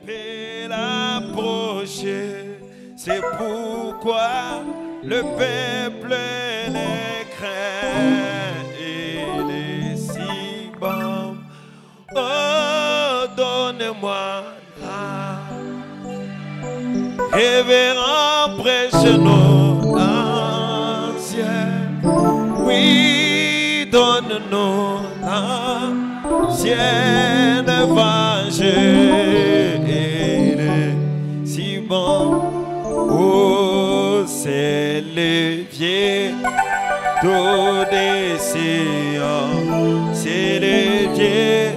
peut l'approcher. C'est pourquoi le peuple les craint. Il est si bon. Oh, donne-moi la révérend prêche nos anciens. Oui, donne-nous l'ancien évangile. Il est si bon. Oh, c'est le vieux bateau des Sion. C'est le vieux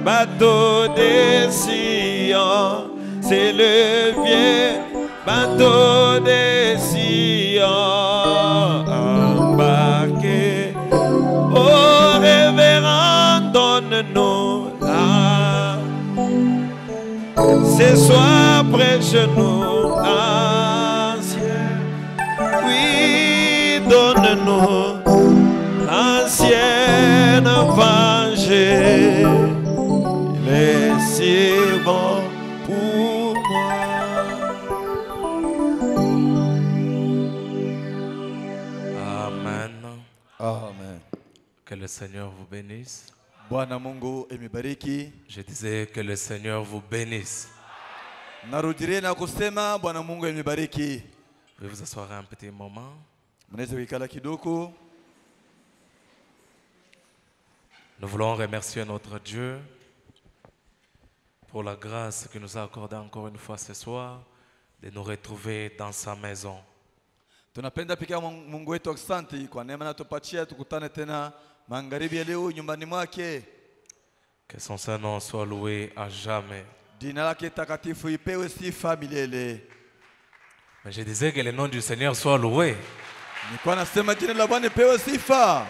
bateau des Sion. C'est le vieux bateau des Sion. Embarqué. Oh, révérend, donne-nous là. Ce soir, prêche-nous l'ancien. Oui, donne-nous l'ancien évangile. Il est si bon pour moi. Amen. Amen. Que le Seigneur vous bénisse. Bwana Mungu emibariki. Je disais que le Seigneur vous bénisse. Narudirie na kusema Bwana Mungu emibariki. Je vais vous asseoir un petit moment. Mnaweza kuikala kidogo. Nous voulons remercier notre Dieu pour la grâce qu'il nous a accordée encore une fois ce soir de nous retrouver dans sa maison. Tunapenda pia Mungu wetu asante kwa neema anatupatia tukutane tena magharibi ya leo nyumbani mwake. Que son Saint-Nom soit loué à jamais. Jina lake takatifu ipewe sifa milele. Mais je disais que le nom du Seigneur soit loué. Nilikuwa nasema jina la Bwana ipewe sifa.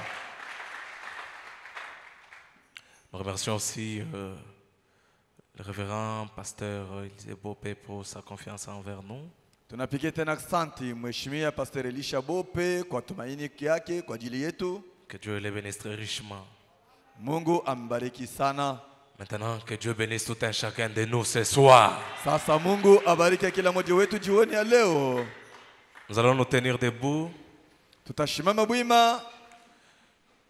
Nous remercions aussi le révérend pasteur Elisée Bopé pour sa confiance envers nous. Tunapigia tena asante Mheshimiwa Pastor Elisha Bope kwa tumaini yake kwa ajili yetu. Que Dieu les bénisse très richement. Mungu ambariki sana. Maintenant, que Dieu bénisse tout un chacun de nous ce soir. Sasa Mungu abariki kila mmoja wetu jioni ya leo. Nous allons nous tenir debout Tutashimama bwima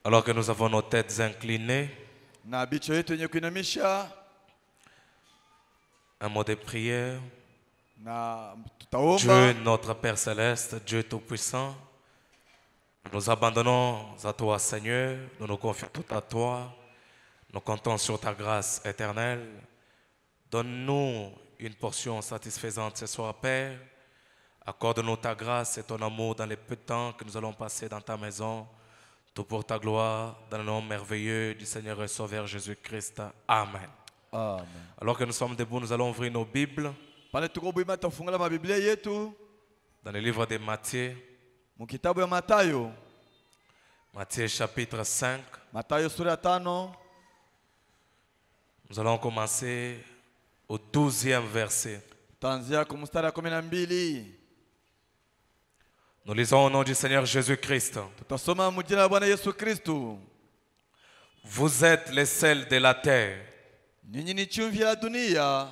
alors que nous avons nos têtes inclinées. na bicho yetu yenye kuinamisha Un mot de prière. na Dieu, tutaomba. notre Père Céleste, Dieu Tout-Puissant, nous nous abandonnons à toi, Seigneur. Nous nous confions tout à toi. Nous comptons sur ta grâce éternelle. Donne-nous une portion satisfaisante ce soir, Père. Accorde-nous ta grâce et ton amour dans les peu de temps que nous allons passer dans ta maison. Tout pour ta gloire, dans le nom merveilleux du Seigneur et Sauveur Jésus-Christ. Amen. Amen. Alors que nous sommes debout, nous allons ouvrir nos Bibles Pale tuko bwima tafungula mabiblia yetu dans le livre de Matthieu. mu kitabu ya Mathayo. Matthieu chapitre 5. Mathayo sura ya 5. Nous allons commencer au 12e verset. Tanzia kwa mstari wa 12. Nous lisons au nom du Seigneur Jésus-Christ. Tutasoma mu jina la Bwana Yesu Kristo. Vous êtes les sel de la terre. Ninyi ni chumvi ya dunia.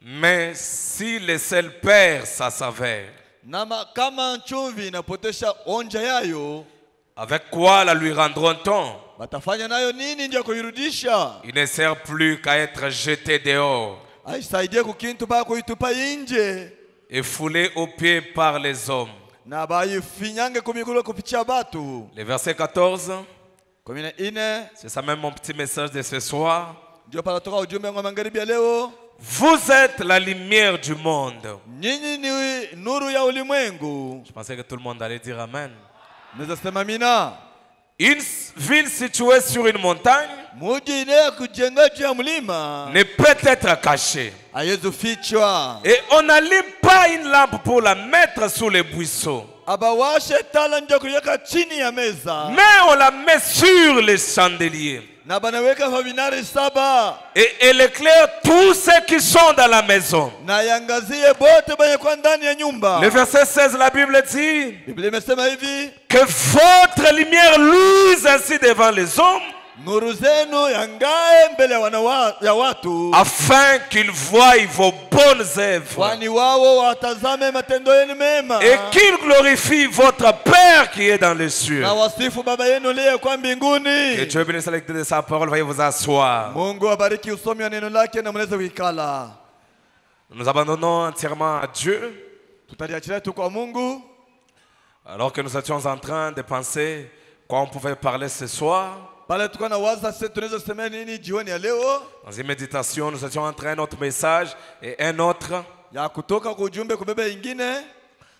Mais si le sel perd sa saveur, Kama chumvi inapotesha onja yayo, avec quoi la lui rendront-on? batafanya nayo nini ndio kuirudisha? Il ne sert plus qu'à être jeté dehors Aisaidie kukintu ba kuitupa nje et foulé aux pieds par les hommes. na baifinyange kumigulu kupitia batu. Le verset 14, 14. c'est ça même mon petit message de ce soir. Ndio pala toka ujumbe wa magharibi ya leo. Vous êtes la lumière du monde. Nyinyi ni nuru ya ulimwengu. Je pensais que tout le monde allait dire Amen. Naweza sema mina. Une ville située sur une montagne Muji ile kujenga juu ya mlima ne peut être cachée. hayezu fichwa. Et on n'allume pas une lampe pour la mettre sous les buisseaux. Abawashe tala ndio kuweka chini ya meza. Mais on la met sur les chandeliers. Na banaweka vinara 7. Et elle éclaire tous ceux qui sont dans la maison. Na yangazie bote benye kwa ndani ya nyumba. Le verset 16, la Bible dit Biblia imesema hivi, que votre lumière luise ainsi devant les hommes, nuru zenu yangae mbele ya watu, afin qu'ils voient vos bonnes œuvres kwani wao watazame matendo yenu mema, et qu'ils glorifient votre Père qui est dans les cieux. na wasifu Baba yenu aliye kwa mbinguni. Que Dieu bénisse la lecture de sa parole. Veuillez vous asseoir. Mungu abariki usomi wa neno lake na mnaweza kuikala. Nous nous abandonnons entièrement à Dieu. Tutaliachilia tu kwa Mungu. Alors que nous étions en train de penser quoi on pouvait parler ce soir. Pale tukana waza sisi tunaweza kusema nini jioni ya leo. Dans une méditation, nous étions en train notre message et un autre. Ya kutoka kwa ujumbe kubeba ingine.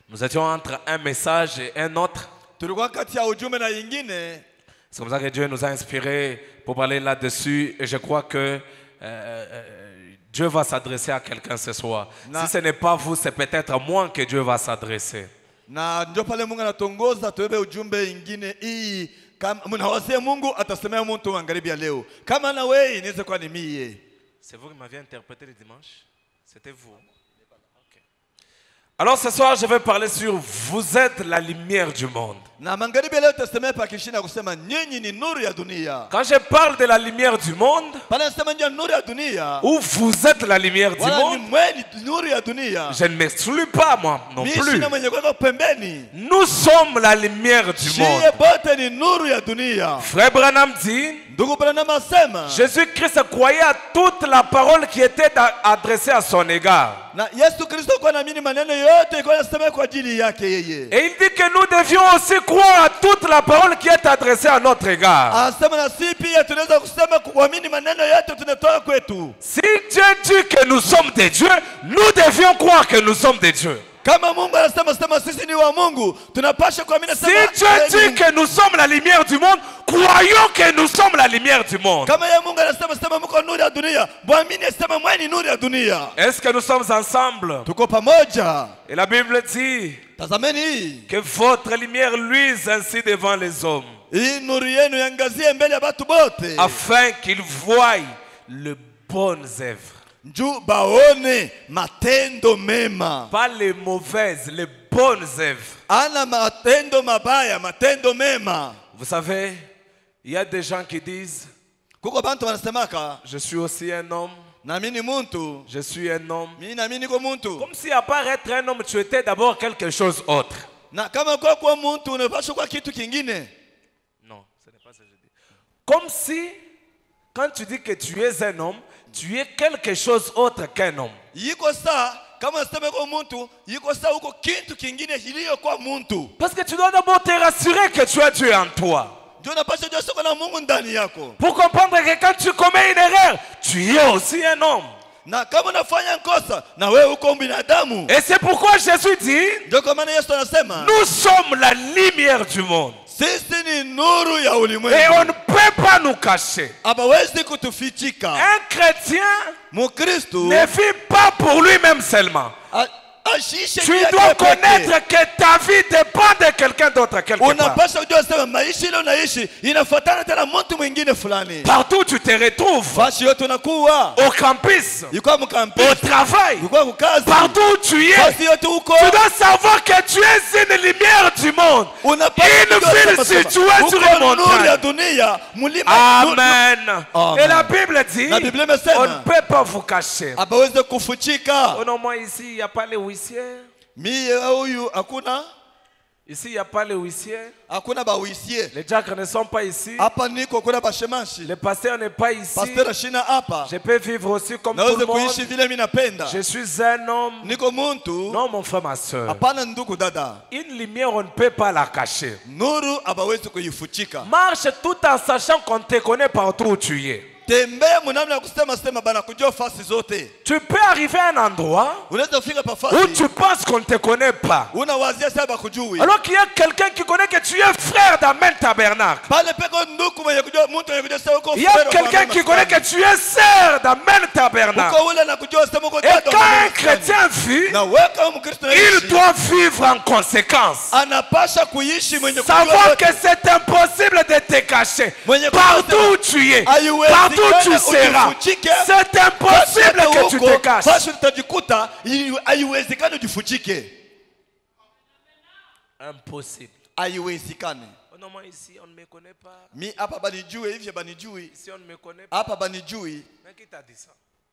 Nous étions entre un message et un autre. Tulikuwa kati ya ujumbe na ingine. C'est comme ça que Dieu nous a inspirés pour parler là-dessus. Et je crois que Dieu va s'adresser à quelqu'un ce soir. Si ce n'est pas vous, c'est peut-être moi que Dieu va s'adresser. Na ndio pale Mungu anatongoza tubebe ujumbe ingine hii. Kama mnawazia Mungu atasemea mtu magharibi ya leo. Kama na wewe inaweza kuwa ni mie. C'est vous qui m'aviez interprété le dimanche? C'était vous. Okay. Alors ce soir, je vais parler sur vous êtes la lumière du monde. Na magharibi ya leo tasemea pa kishina kusema nyinyi ni nuru ya dunia. Quand je parle de la lumière du monde, Pale nasema ndio nuru ya dunia. où vous êtes la lumière du monde, nuru ya dunia. je ne m'exclus pas moi non plus. Nous sommes la lumière du monde. Frère Branham dit, Jésus-Christ croyait à toute la parole qui était adressée à son égard. Et il dit que nous devions aussi croire à toute la parole qui est adressée à notre égard. Si Dieu dit que nous sommes des dieux, nous devions croire que nous sommes des dieux. Si Dieu dit que nous sommes la lumière du monde, croyons que nous sommes la lumière du monde. Est-ce que nous sommes ensemble? Et la Bible dit que votre lumière luise ainsi devant les hommes, afin qu'ils voient les bonnes œuvres. Pas les mauvaises, les bonnes œuvres. Vous savez, il y a des gens qui disent, je suis aussi un homme. Je suis un homme. Comme si à part être un homme, tu étais d'abord quelque chose d'autre. Non, ce n'est pas ce que je dis. Comme si, quand tu dis que tu es un homme, tu es quelque chose autre qu'un homme. Parce que tu dois d'abord te rassurer que tu as Dieu en toi. Pour comprendre que quand tu commets une erreur, tu es aussi un homme. Et c'est pourquoi Jésus dit, nous sommes la lumière du monde. Et on ne peut pas nous cacher. Un chrétien ne vit pas pour lui-même seulement. Tu dois connaître que ta vie dépend de quelqu'un d'autre quelque part. Partout où tu te retrouves, au campus, au travail, partout où tu es, tu dois savoir que tu es une lumière du monde. Une ville située sur une montagne. Amen. Et la Bible dit, on ne peut pas vous cacher. Oh non, moi ici, il n'y a pas les huissiers. Ici, il n'y a pas les huissiers. Les diacres ne sont pas ici. Le pasteur n'est pas ici. Je peux vivre aussi comme tout le monde. Je suis un homme. Non, mon frère, ma soeur. Une lumière, on ne peut pas la cacher. Marche tout en sachant qu'on te connaît partout où tu es. Tu peux arriver à un endroit où tu penses qu'on ne te connaît pas. Alors qu'il y a quelqu'un qui connaît que tu es frère d'Amen Tabernacle. Il y a quelqu'un qui connaît que tu es sœur d'Amen Tabernacle. Et quand un chrétien vit, il doit vivre en conséquence. Savoir que c'est impossible de te cacher. Partout où tu es, partout où tu seras, c'est impossible que tu te caches. Impossible. On non, moi ici, on ne me connaît pas. Mi hapa banijue hivi banijui. Ici, on ne me connaît pas. Hapa banijui. Mais qui t'a dit ça?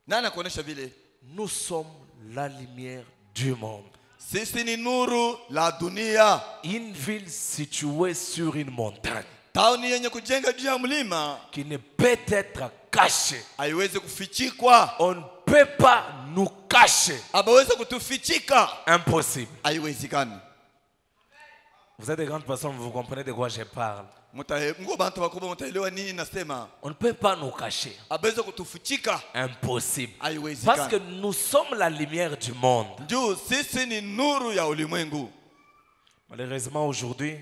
Nani kuonesha vile? Nous sommes la lumière du monde. Sisi ni nuru la dunia. Une ville située sur une montagne Tauni yenye kujenga juu ya mlima qui ne peut être cachée. haiwezi kufichikwa. On ne peut pas nous cacher. Abaweza kutufichika. Impossible. Haiwezekani. Vous êtes des grandes personnes, vous comprenez de quoi je parle. On ne peut pas nous cacher. Impossible. Parce que nous sommes la lumière du monde. Malheureusement aujourd'hui,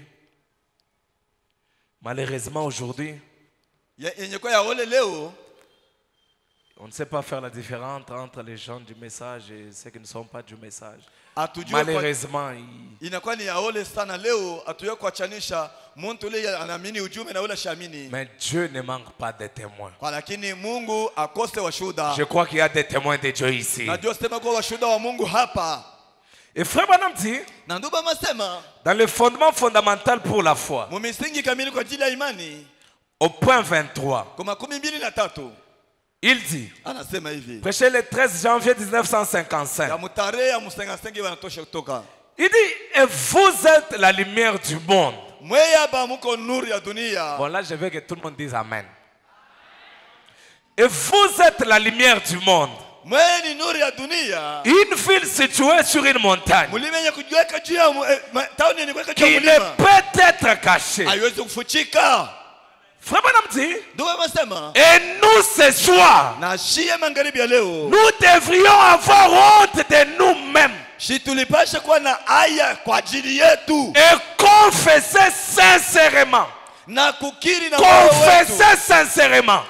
on ne sait pas faire la différence entre les gens du message et ceux qui ne sont pas du message. Malheureusement, mais Dieu ne manque pas de témoins. Je crois qu'il y a des témoins de Dieu ici. Et Frère Branham dit, dans le fondement fondamental pour la foi, au point 23, il dit, prêché le 13 janvier 1955. Il dit, et vous êtes la lumière du monde. Bon, là, je veux que tout le monde dise Amen. Et vous êtes la lumière du monde. Une ville située sur une montagne qui ne peut être cachée. Frère Branham dit, et nous ce soir, nous devrions avoir honte de nous-mêmes et confesser sincèrement. Confesser sincèrement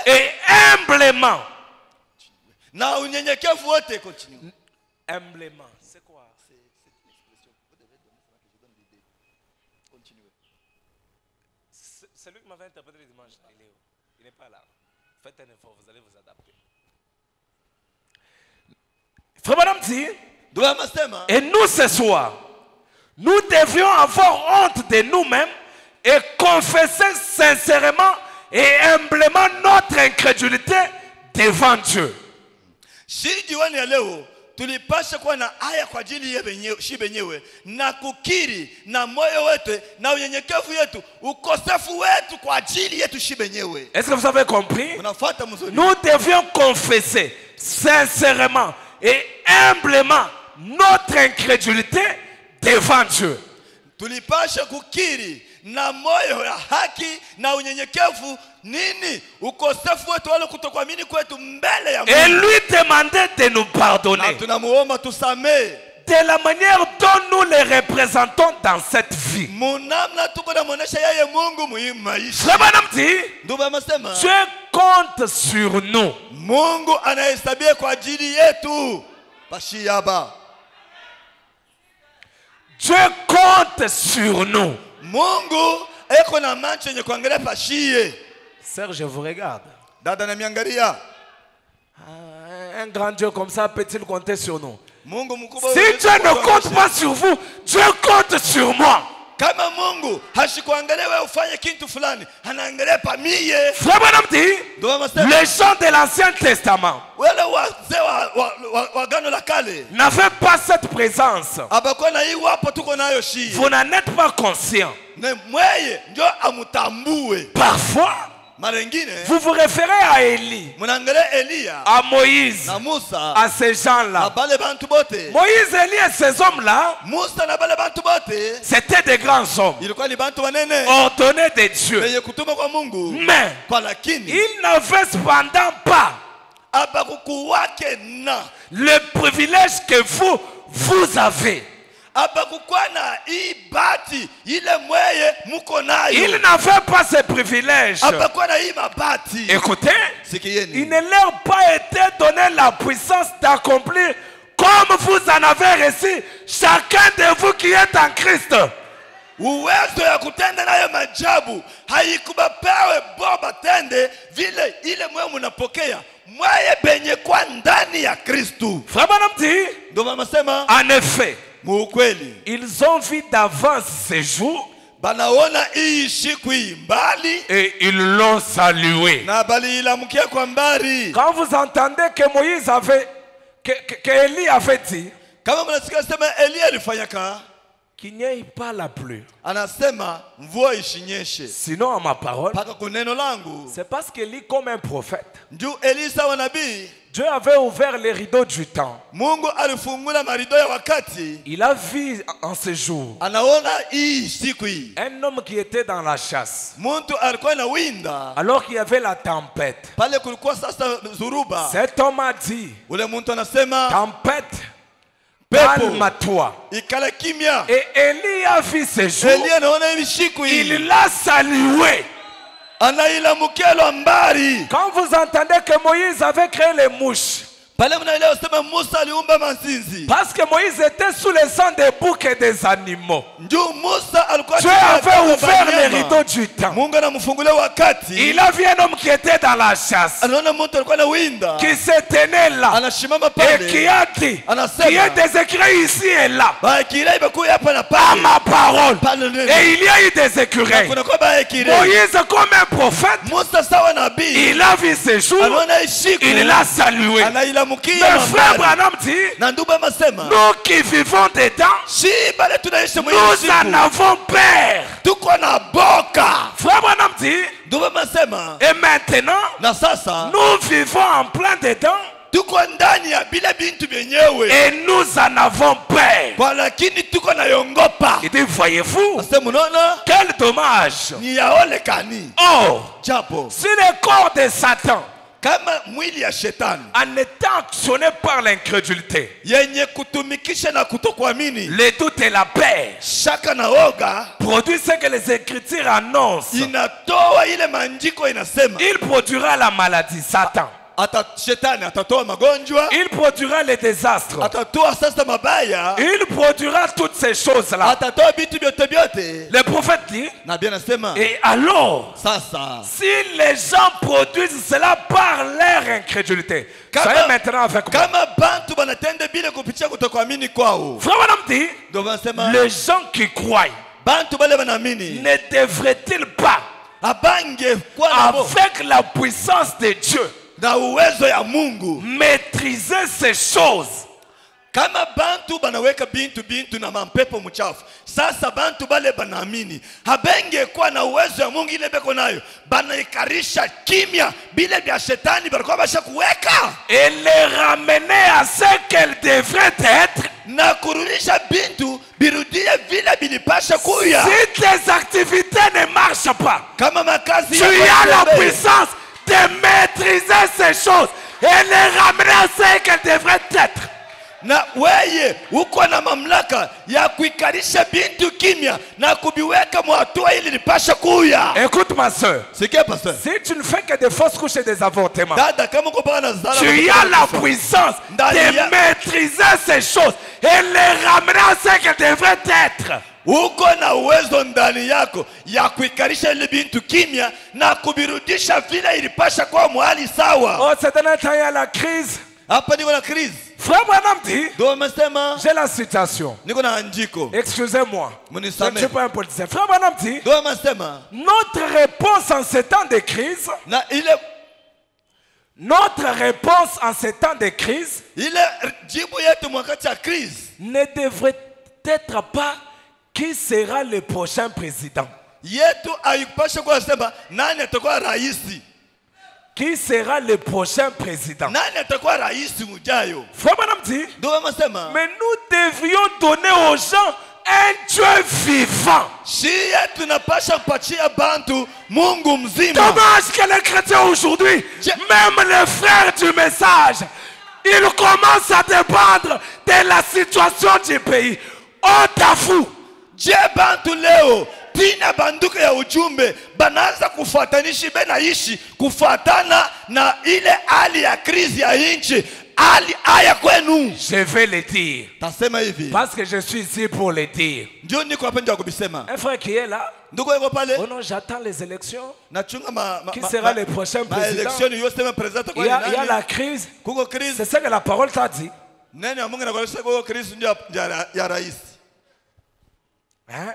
et humblement. Humblement, c'est quoi? Celui qui m'avait interprété le dimanche, il n'est pas là. Faites un effort, vous allez vous adapter. Frère Branham dit, et nous ce soir, nous devrions avoir honte de nous-mêmes et confesser sincèrement et humblement notre incrédulité devant Dieu. Tulipasha kuwa na aya kwa ajili ya benyewe na kukiri na moyo wetu na unyenyekevu yetu ukosefu wetu kwa ajili yetu shi benyewe. Est-ce que vous avez compris? Nous devions confesser sincèrement et humblement notre incrédulité devant Dieu. Tulipasha kukiri na moyo ya haki na unyenyekevu nini ukosefu wetu wala kutokuamini kwetu mbele ya Mungu. Et lui demander de nous pardonner. Na tunamuomba tusamee de la manière dont nous les représentons dans cette vie. Munamna tuko na muonesha yeye Mungu muimaisha. Frère Branham dit, Dieu compte sur nous. Mungu anahesabia kwa ajili yetu. Bashiyaba. Dieu compte sur nous. Mungu eko na macho yenye kuangalia pashie. Sœur, je vous regarde. Dada na miangalia. Un grand Dieu comme ça peut-il compter sur nous? Mungu mkubwa. Si Dieu ne compte pas sur vous, Dieu compte sur moi. Kama Mungu hashikuangalia wewe ufanye kitu fulani, anaangalia pa mie. Frère Branham dit, les gens de l'Ancien Testament n'avaient pas cette présence. Vous n'en êtes pas conscient. Parfois, vous vous référez à Élie, à Moïse, à ces gens-là. Moïse, Élie et ces hommes-là, c'était des grands hommes, ordonnés de Dieu. Mais ils n'avaient cependant pas le privilège que vous avez. Il n'avait pas ce privilège. Écoutez, il ne leur a pas été donné la puissance d'accomplir comme vous en avez reçu, chacun de vous qui êtes en Christ. Uwezo ya kutenda nayo majabu haikubapewe boba tende vile ile mwe mnapokea mwaye benye kwa ndani ya Kristo. Frère Branham dit, en effet, Muukweli. ils ont vu d'avance ces jours Banaona hii siku hii mbali. et ils l'ont salué. Na baliilamkia kwa mbali. Quand vous entendez que Moïse avait, que Élie avait dit Kama mnasikia sema Elia alifanyaka, qu'il n'y ait pas la pluie, anasema mvua isinyeshe. sinon à ma parole, Paka kuneno langu. c'est parce qu'Élie comme un prophète, Ndio Elisa wa nabii, Dieu avait ouvert les rideaux du temps. Mungu alifungula marido ya wakati. Il a vu en ce jour Anaona hii siku hii. un homme qui était dans la chasse, Muntu alikuwa na winda. alors qu'il y avait la tempête. Pale kulikuwa sasa zuruba. Cet homme a dit, Ule muntu anasema tempête, pepo calme-toi. ikala kimya. Et Élie a vu ce jour, Elia anaona hii siku hii. il l'a salué. Anailamukia mbali. Quand vous entendez que Moïse avait créé les mouches, Pale mnaelewa sema Musa aliumba manzinzi. parce que Moïse était sous le sang des boucs et des animaux, Ndio Musa alikuwa Dieu avait ouvert les rideaux du temps. Mungu anamfungulia wakati. Il a vu un homme qui était dans la chasse, Anaona mtu alikuwa na winda. qui se tenait là, Anashimama et pale. qui a dit, Anasema. il y a des écureuils ici et là, Baekirei bakuya hapa na à pale. ma parole. Pale neno. Et il y a eu des écureuils. Kuna kwa baekirei. Moïse, comme un prophète, Musa sawa nabii. il a vu ce jour, Anaona hii siku. il l'a salué. Anailamukia Le frère mbali. Branham dit, Na ndugu masema. nous qui vivons dedans, Si bale tunaishi nous mwezi en avons peur. tuko na boka. Frère Branham dit, Ndugu masema. et maintenant, Na sasa nous vivons en plein dedans tuko ndani ya bila bintu vyenyewe. et nous en avons peur. Kwa lakini tuko na yongopa. Il dit, voyez-vous, Asema unaona? quel dommage. Ni yaonekani. Oh, Japo si le corps de Satan kama mwili ya shetani en étant actionné par l'incrédulité, yenye kutumikisha na kutokuamini, le doute et la peur, shaka na oga, produit ce que les Écritures annoncent. inatoa ile maandiko inasema Il produira la maladie, Satan. shetani atatoa magonjwa, Il produira les désastres. atatoa sasa mabaya, Il produira toutes ces choses-là. atatoa vitu vyote vyote. Le prophète dit, Nabii anasema et alors, sasa si les gens produisent cela par leur incrédulité, soyez maintenant avec moi. kama bantu banatenda bila kupitia kutokuamini kwao, Frère Branham dit, ndio wanasema les gens qui croient bantu bale banaamini ne devraient-ils pas, abange kwa nabo avec la puissance de Dieu, na uwezo ya Mungu, maîtriser ces choses? kama bantu banaweka bintu na mampepo mchafu. Sasa bantu bale banaamini habenge kwa na uwezo ya Mungu ile beko nayo, banaikarisha kimya bile vya shetani balikuwa basha kuweka Et les ramener à ce qu'elles devraient être. na kurudisha bintu birudie vile bilipasha kuya. Si tes activités ne marchent pas, Kama makazi tu yako as la yatembee, puissance de maîtriser ces choses et les ramener à ce qu'elles devraient être. na weye uko na mamlaka ya kuikarisha bintu kimya na kubiweka mwatua ili lipasha kuya. Écoute ma soeur, Sikia pastor, si tu ne fais que des fausses couches et des avortements, dada kama uko paka na zala, tu as la puissance de maîtriser ces choses et les ramener à ce qu'elles devraient être. uko na uwezo ndani yako ya kuikarisha ile bintu kimya na kubirudisha vile ilipasha kwa mahali sawa. Oh, c'est un temps, il y a la crise. Hapa niko na crise, Frère Branham dit, ndio amesema j'ai la citation. niko na andiko, Excusez-moi, je ne munisamee. suis pas un politicien. Frère Branham dit, Ndio amesema notre réponse en ces temps de crise, na ile en ces temps de crise ile jibu yetu mwakati ya crise ne devrait être pas qui sera le prochain président. yetu haikupasha kwa sema nani atakuwa raisi, Qui sera le prochain président? nani atakuwa raisi mujayo. Frère Branham dit, Ndio amesema mais nous devrions donner aux gens un Dieu vivant. shie tunapasha mpatia bantu Mungu mzima. Dommage que les chrétiens aujourd'hui, même les frères du message, ils commencent à dépendre de la situation du pays. On t'avoue. Je bantu leo tina banduka ya ujumbe banaanza kufuatanishi benaishi kufuatana na ile hali ya krizi ya nchi, hali haya kwenu. Je vais le dire. Tasema hivi Parce que je suis ici pour le dire. ndio niko hapa ndio kubisema. Un frère qui est là. Ndugu yuko pale, Oh non, j'attends les élections. nachunga Qui sera le prochain président? election yote sema president Il kwa y a nani? la crise. Kuko crise. C'est ça que la parole t'a dit. Nani wa Mungu anakuonyesha kwa Kristo ndio ya rais? Hein?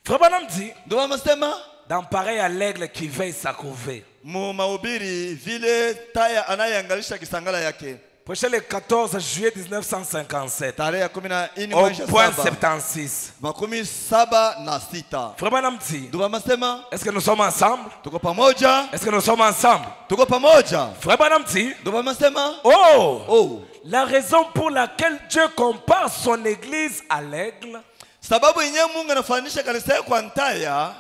Frère Branham dit, Ndio amesema dans pareil à l'aigle qui veille sa couvée. mu mahubiri vile taya anayeangalisha kisangala yake. Prêché le 14 juillet 1957. Tarehe 14 Au mwezi point 7 76. makumi 76. Frère Branham dit, Ndio amesema est-ce que nous sommes ensemble? tuko pamoja, Est-ce que nous sommes ensemble? tuko pamoja. Frère Branham dit, Ndio amesema oh, la raison pour laquelle Dieu compare son église à l'aigle, sababu yenyewe Mungu anafanisha kanisa yake kwa ntaya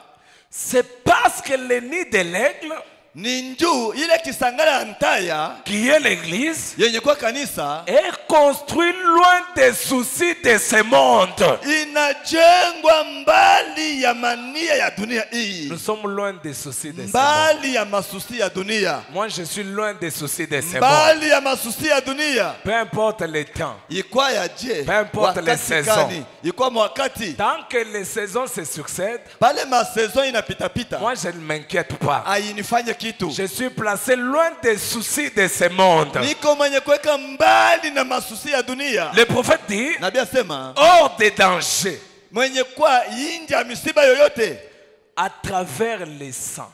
c'est parce que le nid de l'aigle, ni njuu ile kisangala ya ntaya qui est l'église, yenye kwa kanisa est construit loin des soucis de ce monde. inajengwa mbali ya mania ya dunia hii, Nous sommes loin des soucis de ce monde. mbali ya masusi ya dunia, Moi, je suis loin des soucis de ce monde. mbali ya masusi ya dunia. Peu importe le temps, Ikwa ya je, Peu importe les wakati saisons. gani, ikwa mwakati tant que les saisons se succèdent, pale masaison inapitapita, moi, je ne m'inquiète pas. ainifanye kitu. Je suis placé loin des soucis de ce monde. Niko mwenye kuweka mbali na masusi ya dunia. Le prophète dit, Nabii asema hors des dangers, mwenye kwa inje ya misiba yoyote à travers les sangs.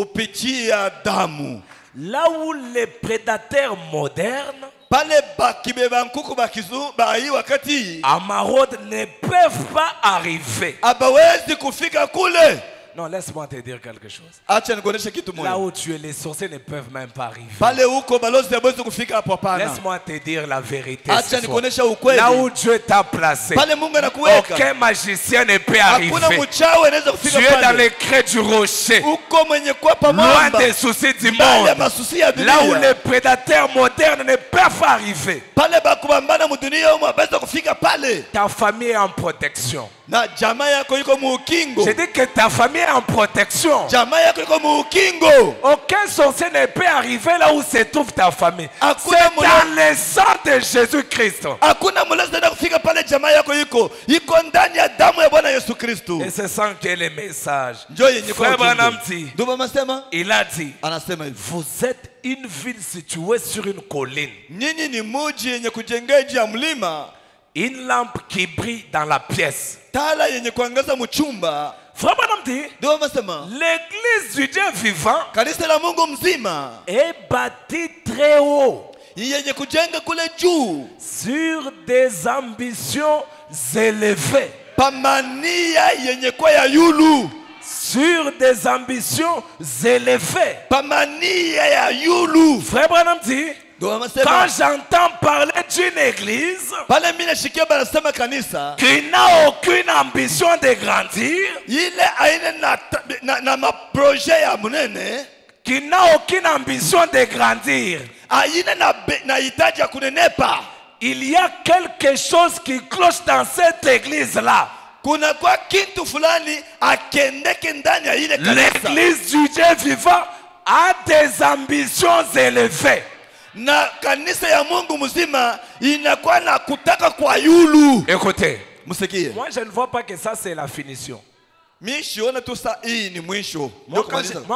kupitia damu. Là où les prédateurs modernes, Pale bakibeba nkuku bakizu bai wakati à Maraude, ne peuvent pas arriver. abawezi kufika kule. Non, laisse-moi te dire quelque chose. Acha nikuoneshe kitu Là moja. où tu es, les sorciers ne peuvent même pas arriver. Pale huko balozi hawezi kufika hapo, hapana. Laisse-moi te dire la vérité. Acha Ce soir. nikuoneshe ukweli. Là où Dieu t'a placé, Pale Mungu anakuweka. aucun magicien ne peut arriver. Hakuna mchawi anaweza Tu kufika es dans pale. les crêts du rocher, Uko mwenye kwa loin pamamba. des soucis du Mbali ya monde. masusi ya Là où dunia. les prédateurs modernes ne peuvent pas arriver. Pale bakubambana mu dunia huko hawezi kufika pale. Ta famille est en protection. Na jamaa yako iko muukingo. Je dis que ta famille est en protection. Jamaa yako iko muukingo. Aucun sorcier ne peut arriver là où se trouve ta famille. Hakuna C'est mule- dans le sang de Jésus-Christ. Hakuna mlezi ndio kufika pale, jamaa yako iko ndani ya damu ya Bwana Yesu Kristo. Et c'est ça qui est le message. Njoo yenye kwa Frère Branham ujumbe. dit, Ndio mama sema, il a dit, anasema hivi. vous êtes une ville située sur une colline. Nyinyi ni muji yenye kujengea juu ya mlima, Une lampe qui brille dans la pièce. tala yenye kuangaza mchumba. Frère Branham dit, Ndio anasema l'église du Dieu vivant kanisa la Mungu mzima est bâtie très haut yenye kujenga kule juu sur des ambitions élevées. pamania yenye kwa ya yulu, Sur des ambitions élevées. pamania ya yulu. Frère Branham dit, Ndio quand anasema j'entends parler d'une église pale mimi nashikia banasema kanisa qui n'a aucune ambition de grandir, ile aina na maproje ya munene, qui n'a aucune ambition de grandir, aina na hitaji ya kunenepa, il y a quelque chose qui cloche dans cette église-là. kuna kwa kitu fulani akendeke ndani ya ile kanisa. L'église du Dieu vivant a des ambitions élevées. Na kanisa ya Mungu mzima inakuwa na kutaka kwa yulu. Écoutez, Msikie. moi je ne vois pas que ça c'est la finition. Mimi siona tu saa hii ni mwisho. Moi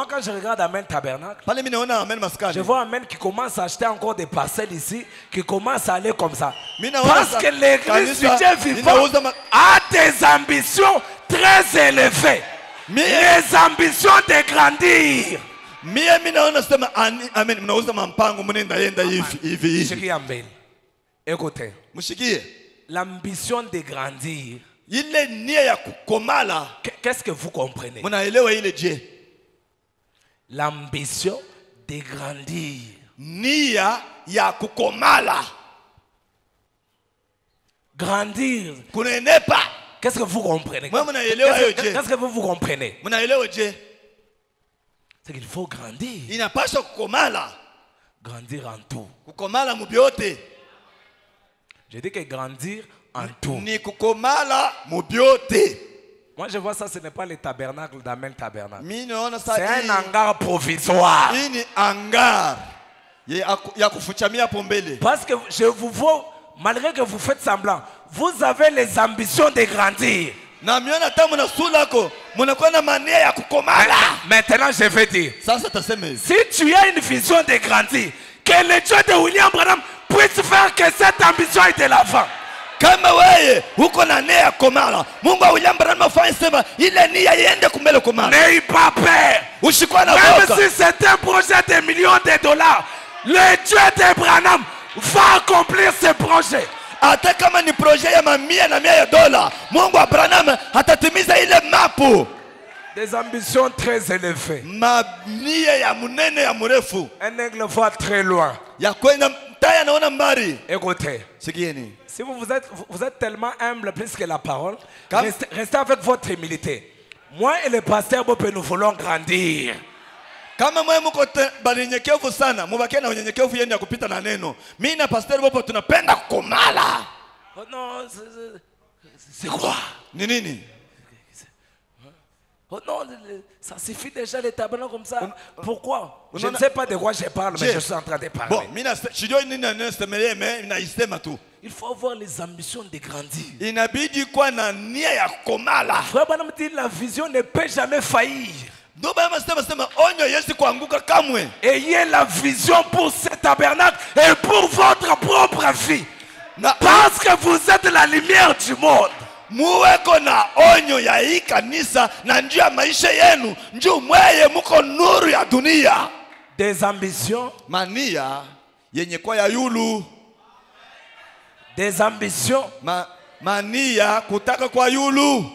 quand je regarde Amen Tabernacle, Pale mimi naona amen je maskani. vois Amen qui commence à acheter encore des parcelles ici, qui commence à aller comme ça. Mimi naona Parce que l'église du kanisa Dieu vivant inauza a des ambitions très élevées. Les ambitions de grandir. mimi naona sema amen, mnauza mampango mnenda yenda hivi hivi. Écoutez, Mshikie. l'ambition de grandir, Ile nia ya kukomala, qu'est-ce que vous comprenez? mnaelewa ile je? L'ambition de grandir. Nia ya kukomala, Grandir. kunenepa. Qu'est-ce que vous comprenez? Moi mnaelewa hiyo je? Qu'est-ce que vous comprenez? Mnaelewa je? C'est qu'il faut grandir. Inapaswa kukomala. Grandir en tout. Kukomala mubyote. Je dis que grandir en tout. Ni kukomala mubyote. Moi je vois ça, ce n'est pas le tabernacle d'Amen Tabernacle. Mimi naona saa C'est un hii hangar provisoire. hii ni hangar ya kufuchamia hapo mbele. Parce que je vous vois, malgré que vous faites semblant, vous avez les ambitions de grandir. Na miona hata mna sura yako, mnakuwa na mania ya kukomala. Maintenant je vais dire, Sasa taseme hivi. si tu as une vision de grandir, que le Dieu de William Branham puisse faire que cette ambition aille de l'avant. Kama wewe uko na nia ya komala, Mungu wa William Branham afanye sema ile nia iende kumbele komala. N'ayez pas peur. Usikwa na Même boka. si c'est un projet de millions de dollars, le Dieu d'Abraham va accomplir ce projet. Hata kama ni projet ya mamia na mia ya dola, Mungu wa Branham atatimiza ile mapu. Des ambitions très élevées. Mania ya munene ya mrefu. Un aigle voit très loin. Ya kwenda mtaya naona mbali. Écoutez. Sikieni. Si vous êtes tellement humble plus que la parole, Comme... restez avec votre humilité. Moi et le pasteur Bope, nous voulons grandir. Kama mwe mko balinyekevu sana, mubaki na unyenyekevu yenu ya kupita na neno. Mimi na pastor Bope tunapenda kukomala. Oh non, c'est quoi? Ni nini? Oh non, ça suffit déjà les tableaux comme ça. Pourquoi? Je ne sais pas de quoi je parle, mais je suis en train de parler. Bon, il faut avoir les ambitions de grandir. Frère Branham dit la vision ne peut jamais faillir. Ayez la vision pour ce tabernacle et pour votre propre vie. Parce que vous êtes la lumière du monde. Muweko na onyo ya hii kanisa na njia ya maisha yenu, njoo mweye muko nuru ya dunia. Des ambitions, mania yenye kwa ya yulu. Des ambitions, mania kutaka kwa yulu.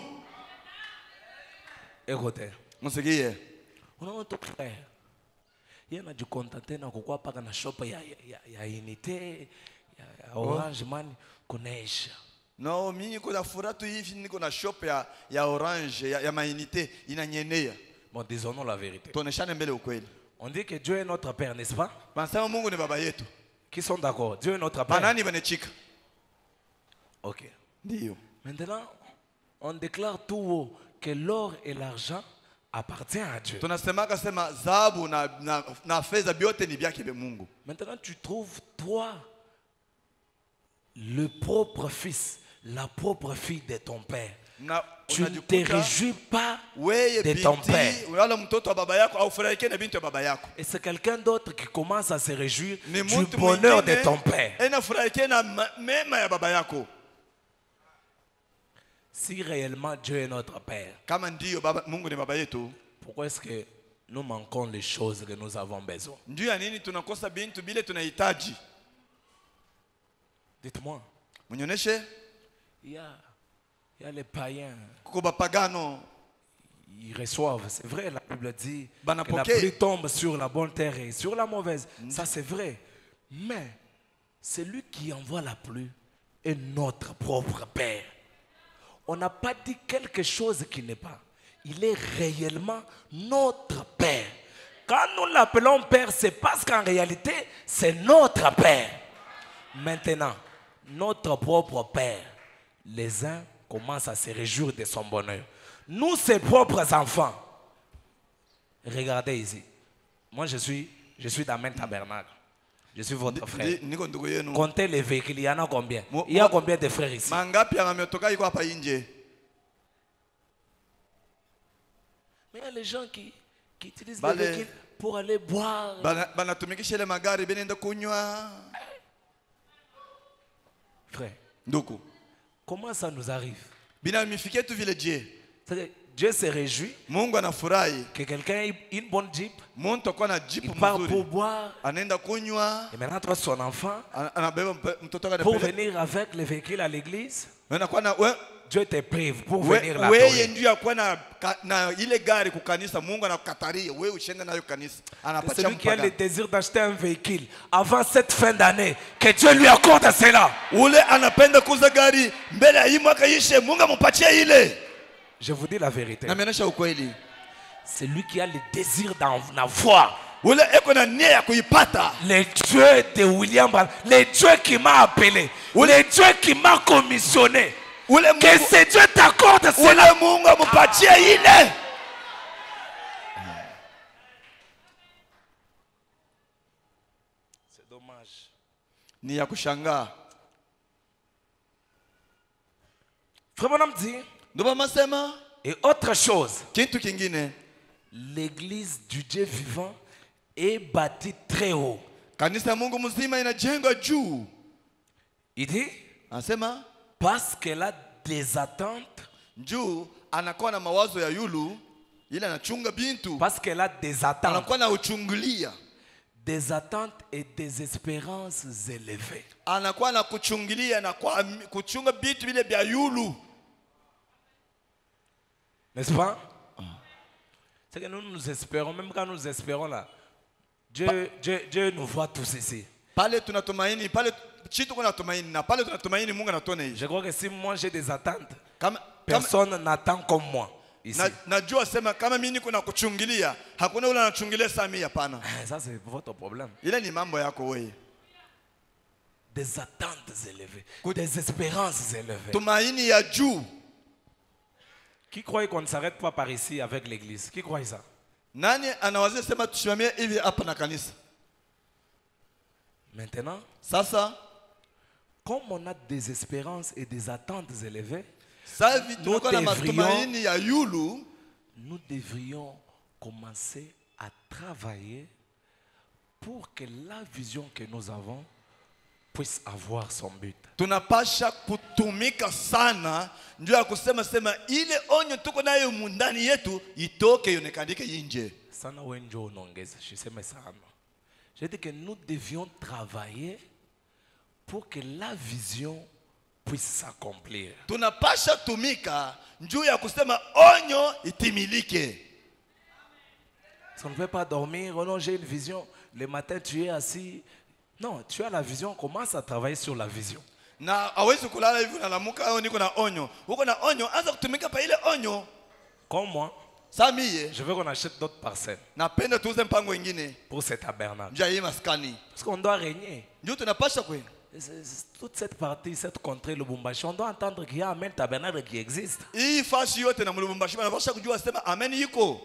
Écoutez, msikie. Unaona tu frère, yeye anajicontenter na kukua paka na shop ya Unité, ya Orange Man kunaisha. No, mimi niko na furaha tu hivi, niko na shop ya Orange ya mainite inanyenea. Bon, disons-nous la vérité. Toneshane mbele ukweli. On dit que Dieu est notre Père, n'est-ce pas? Pensama Mungu ni baba yetu. Qui sont d'accord? Dieu est notre Père. Banani banechika. OK. Ndio. Maintenant, on déclare tout haut que l'or et l'argent appartiennent à Dieu. Tunasemaka sema dhahabu na fedha byote ni byake be Mungu. Maintenant, tu trouves toi le propre fils, la propre fille de ton père. Tu ne te réjouis pas de ton père. Et c'est quelqu'un d'autre qui commence à se réjouir du bonheur de ton père. Si réellement Dieu est notre père, pourquoi est-ce que nous manquons les choses que nous avons besoin? Dites-moi. Il y a les païens. Ils reçoivent. C'est vrai, la Bible dit que la pluie tombe sur la bonne terre et sur la mauvaise. Ça, c'est vrai. Mais celui qui envoie la pluie est notre propre Père. On n'a pas dit quelque chose qui n'est pas. Il est réellement notre Père. Quand nous l'appelons Père, c'est parce qu'en réalité, c'est notre Père. Maintenant, notre propre Père, les uns commencent à se réjouir de son bonheur. Nous, ses propres enfants, regardez ici. Moi, je suis dans le même tabernacle. Je suis votre frère. Comptez les véhicules, il y en a combien? Il y a combien de frères ici? Mais il y a les gens qui utilisent les véhicules pour aller boire. Frère, comment ça nous arrive? Dieu se réjouit que quelqu'un ait une bonne jeep, il part pour boire, et maintenant toi son enfant, pour venir avec le véhicule à l'église, Dieu te prive pour venir l'adorer. C'est celui qui a le désir d'acheter un véhicule avant cette fin d'année, que Dieu lui accorde cela. Je vous dis la vérité. C'est lui qui a le désir d'en avoir. Le Dieu de William Branham, le Dieu qui m'a appelé, le Dieu qui m'a commissionné. Que ce Dieu t'accorde cela. C'est dommage. Frère Branham dit, et autre chose, l'église du Dieu vivant est bâtie très haut. Kanisa ya Mungu mzima inajengwa juu. Il dit, Anasema parce qu'elle a des attentes, juu anakuwa na mawazo ya yulu, ile anachunga bintu. parce qu'elle a des attentes, Anakuwa na uchungulia. des attentes et des espérances élevées. Anakuwa na kuchungulia na kuchunga bintu vile vya yulu. N'est-ce pas? C'est que nous espérons, même quand nous espérons là, Dieu nous voit tous ici. Pale tunatumaini, pale chitu kuna tumaini na pale tunatumaini Mungu anatuona hivi. Je crois que si moi j'ai des attentes, Kama personne n'attend comme moi ici. najua sema kama mimi niko na kuchungulia, hakuna ule anachungulia Sami hapana. Ça c'est votre problème. Ile ni mambo yako wewe. Des attentes élevées, des espérances élevées. Tumaini ya juu. Qui croit qu'on ne s'arrête pas par ici avec l'église? Qui croit ça? Nani anawazia sema tusimamie hivi hapa na kanisa? Maintenant, Sasa comme on a des espérances et des attentes élevées, savi tunakuwa na matumaini ya yulu, nous devrions commencer à travailler pour que la vision que nous avons puisse avoir son but. tunapasha kutumika sana ndio ya kusema ile onyo tuko nayo ndani yetu itoke ionekandike nje. Sana wenjo nongeza, je sais mais ça. Je dis que nous devions travailler pour que la vision puisse s'accomplir. Tunapasha tumika njoo ya kusema onyo itimilike. On ne peut pas dormir, oh non, j'ai une vision. Le matin, tu es assis. Non, tu as la vision, commence à travailler sur la vision. Na hawezi kulala hivi unalamuka au niko na onyo. Uko na onyo, anza kutumika pa ile onyo. Comme moi, Samiye, je veux qu'on achète d'autres parcelles napenda tuuze mpango wengine. pour ce tabernacle. Njia hii maskani. Parce qu'on doit régner. Njoo tunapasha kwenda. Toute cette partie, cette contrée, le Lubumbashi, on doit entendre qu'il y a un même tabernacle qui existe. Hii fashi yote na Lubumbashi banapasha kujua sema amen yiko.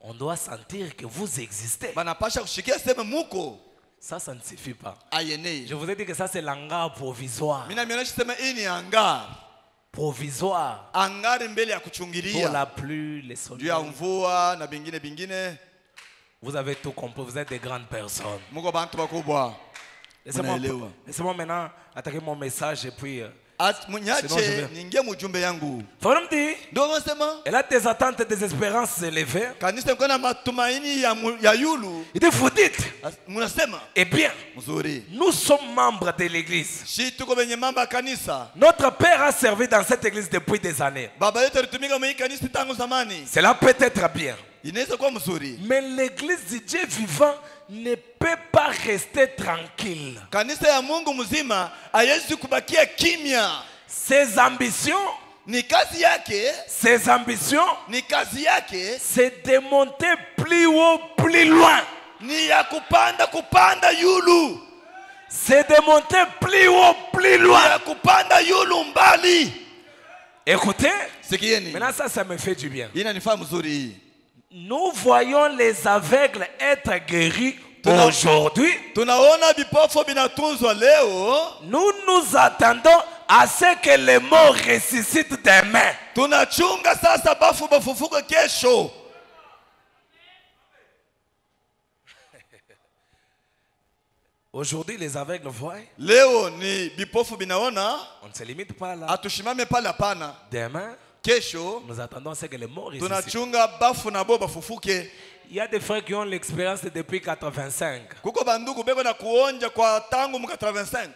On doit sentir que vous existez. Banapasha kushikia sema muko. Ça ne suffit pas. Ayene. Je vous ai dit que ça c'est l'hangar provisoire. Mina mionyesha sema hii ni hangar. Provisoire. Angari mbele ya Pour kuchungilia. la pluie, les Juu ya soleils. mvua na bingine. Vous avez tout compris, vous êtes des grandes personnes. Muko bantu bakubwa. Laissez-moi maintenant attaquer mon message et puis... Munyache ningie mujumbe yangu. Forum dit, Ndio wanasema elle a des attentes et des espérances élevées. kanisa liko na matumaini ya yulu. Il dit, vous dites, Munasema eh bien, mzuri. nous sommes membres de l'église. Shi tuko benye mamba kanisa. Notre père a servi dans cette église depuis des années. Baba yetu alitumika mwa kanisa tangu zamani. Cela peut être bien. Inaweza kuwa mzuri. Mais l'église du Dieu vivant ne peut pas rester tranquille. Kanisa ya Mungu mzima haiwezi kubakia kimya. Ses ambitions, Ni kazi yake, ses ambitions, ni kazi yake, c'est de monter plus haut, plus loin. ni ya kupanda yulu. C'est de monter plus haut, plus Ni loin. ya kupanda yulu mbali. Écoutez, Sikieni. maintenant ça me fait du bien. Inanifaa mzuri hii. Nous voyons les aveugles être guéris aujourd'hui. Tunaona vipofu vinatunzwa leo. Nous nous attendons à ce que les morts ressuscitent demain. Tunachunga sasa bafu bafufuke kesho. Aujourd'hui, les aveugles voient. Leo ni vipofu vinaona. On ne se limite pas là. Atushimame pale hapana. Demain, Kesho nous attendons à ce que les morts ressuscitent. tunachunga bafu na bo bafufuke. Il y a des frères qui ont l'expérience depuis 85. Kuko bandugu beko na kuonja kwa tangu mwaka 85.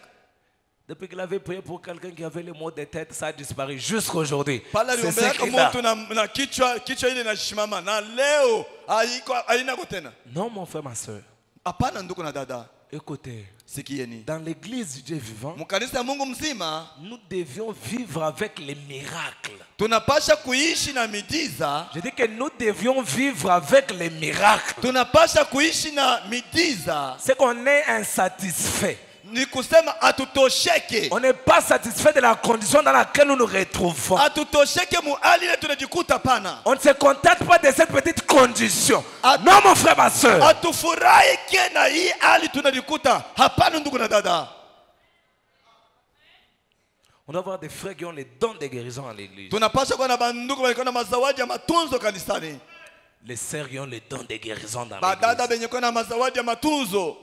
Depuis qu'il avait prié pour quelqu'un qui avait le mot de tête, ça a disparu jusqu'à aujourd'hui. Pala C'est ce liombeaka qu'il a. mtu na kichwa ile na shimama na leo haina tena. Non, mon frère, ma soeur. Hapana ndugu na dada. Écoutez, Sikieni. dans l'église du Dieu vivant, Mkanisa ya Mungu mzima nous devions vivre avec les miracles. tunapasha kuishi na miujiza. Je dis que nous devions vivre avec les miracles. Tunapasha kuishi na miujiza. C'est qu'on est insatisfait. Ni kusema atutosheke. On n'est pas satisfait de la condition dans laquelle nous nous retrouvons. Atutosheke mu hali ile tunajikuta pana. On ne se contente pas de cette petite condition. Non, mon frère, ma soeur. Atufurahi kena hii hali tunajikuta. Hapana ndugu na dada. On doit avoir des frères qui ont les dons de guérison à l'église. Tunapasha kuwa na bandugu walikuwa na mazawadi ya matunzo kanisani. Les sœurs qui ont les dons de guérison dans Badada l'église. benye kuwa na mazawadi ya matunzo.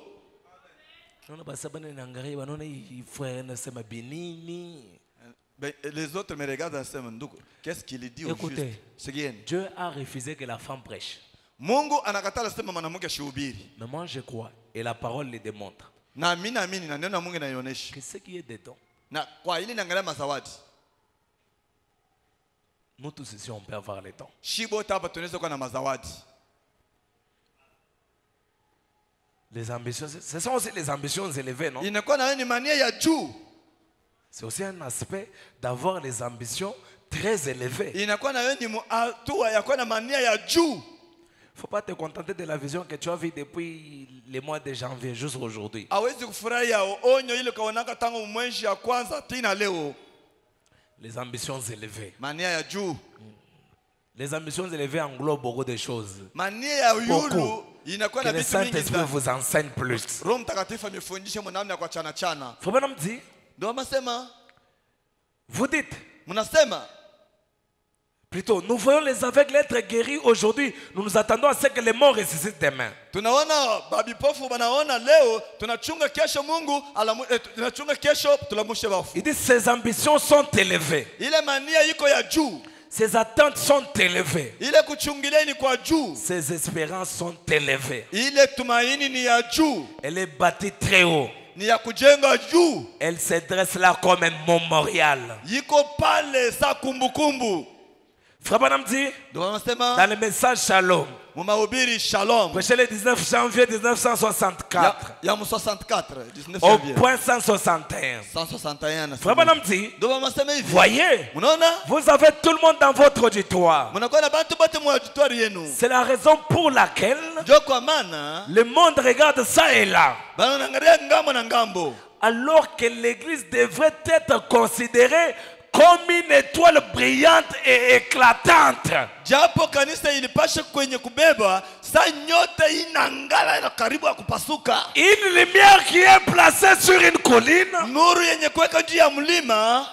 Les autres me regardent et disent, qu'est-ce qu'il dit au juste? Écoutez, Dieu a refusé que la femme prêche. Mais moi je crois, et la parole le démontre, que ce qui est dedans, nous tous ici on peut avoir le temps. Les ambitions, ce sont aussi les ambitions élevées, non? C'est aussi un aspect d'avoir les ambitions très élevées. Il ne faut pas te contenter de la vision que tu as vue depuis le mois de janvier jusqu'à aujourd'hui. Les ambitions élevées. Les ambitions élevées englobent beaucoup de choses. Beaucoup. Que le Saint-Esprit vous enseigne plus. Frère me dit, vous dites, plutôt, nous voyons les aveugles être guéris aujourd'hui. Nous nous attendons à ce que les morts ressuscitent demain. Il dit, ces ambitions sont élevées. Ses attentes sont élevées. Ses espérances sont élevées. Elle est bâtie très haut. Elle se dresse là comme un mémorial. Frère Branham dit dans le message Shalom, prêché le 19 janvier 1964 au point 161. Frère Branham dit, voyez, vous avez tout le monde dans votre auditoire. C'est la raison pour laquelle le monde regarde ça et là. Alors que l'église devrait être considérée comme une étoile brillante et éclatante. Une lumière qui est placée sur une colline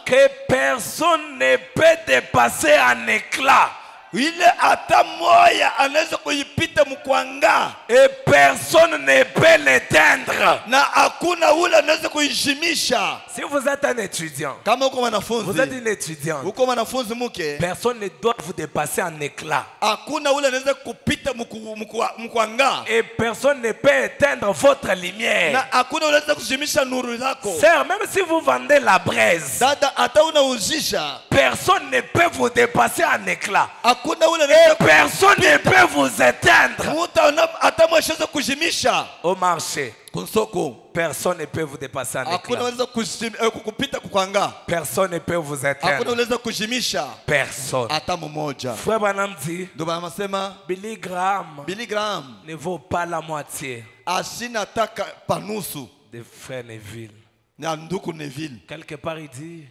que personne ne peut dépasser en éclat. Et personne ne peut l'éteindre. Si vous êtes un étudiant, vous êtes une étudiante, personne ne doit vous dépasser en éclat. Et personne ne peut éteindre votre lumière. Sœur, même si vous vendez la braise, personne ne peut vous dépasser en éclat. Et personne ne peut vous éteindre. Au marché, personne ne peut vous dépasser en éclat. Personne ne peut vous éteindre. Personne. Frère Branham dit, Billy Graham ne vaut pas la moitié de frère Neville. Quelque part il dit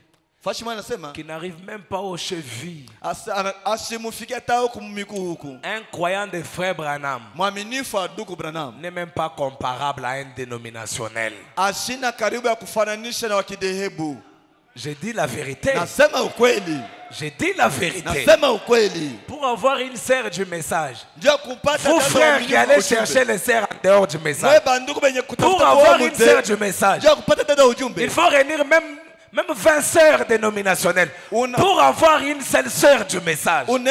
qui n'arrive même pas aux chevilles. Un croyant de frère Branham n'est même pas comparable à un dénominationnel. Je dis la vérité. Je dis la vérité. Pour avoir une sœur du message, vous frères qui allez chercher les sœurs en dehors du message, pour avoir une sœur du message, il faut réunir même 20 sœurs dénominationnelles pour avoir une seule sœur du message. Il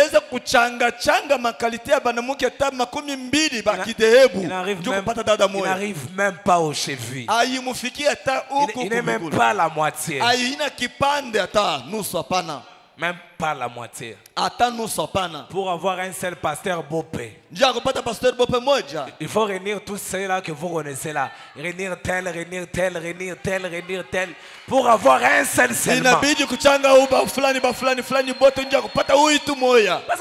n'arrive même pas aux chevilles. Il n'est même pas la moitié. Même pas la moitié. Pour avoir un seul pasteur Bopé, il faut réunir tous ceux-là que vous connaissez là. Réunir tel. Pour avoir un seul seulement. Parce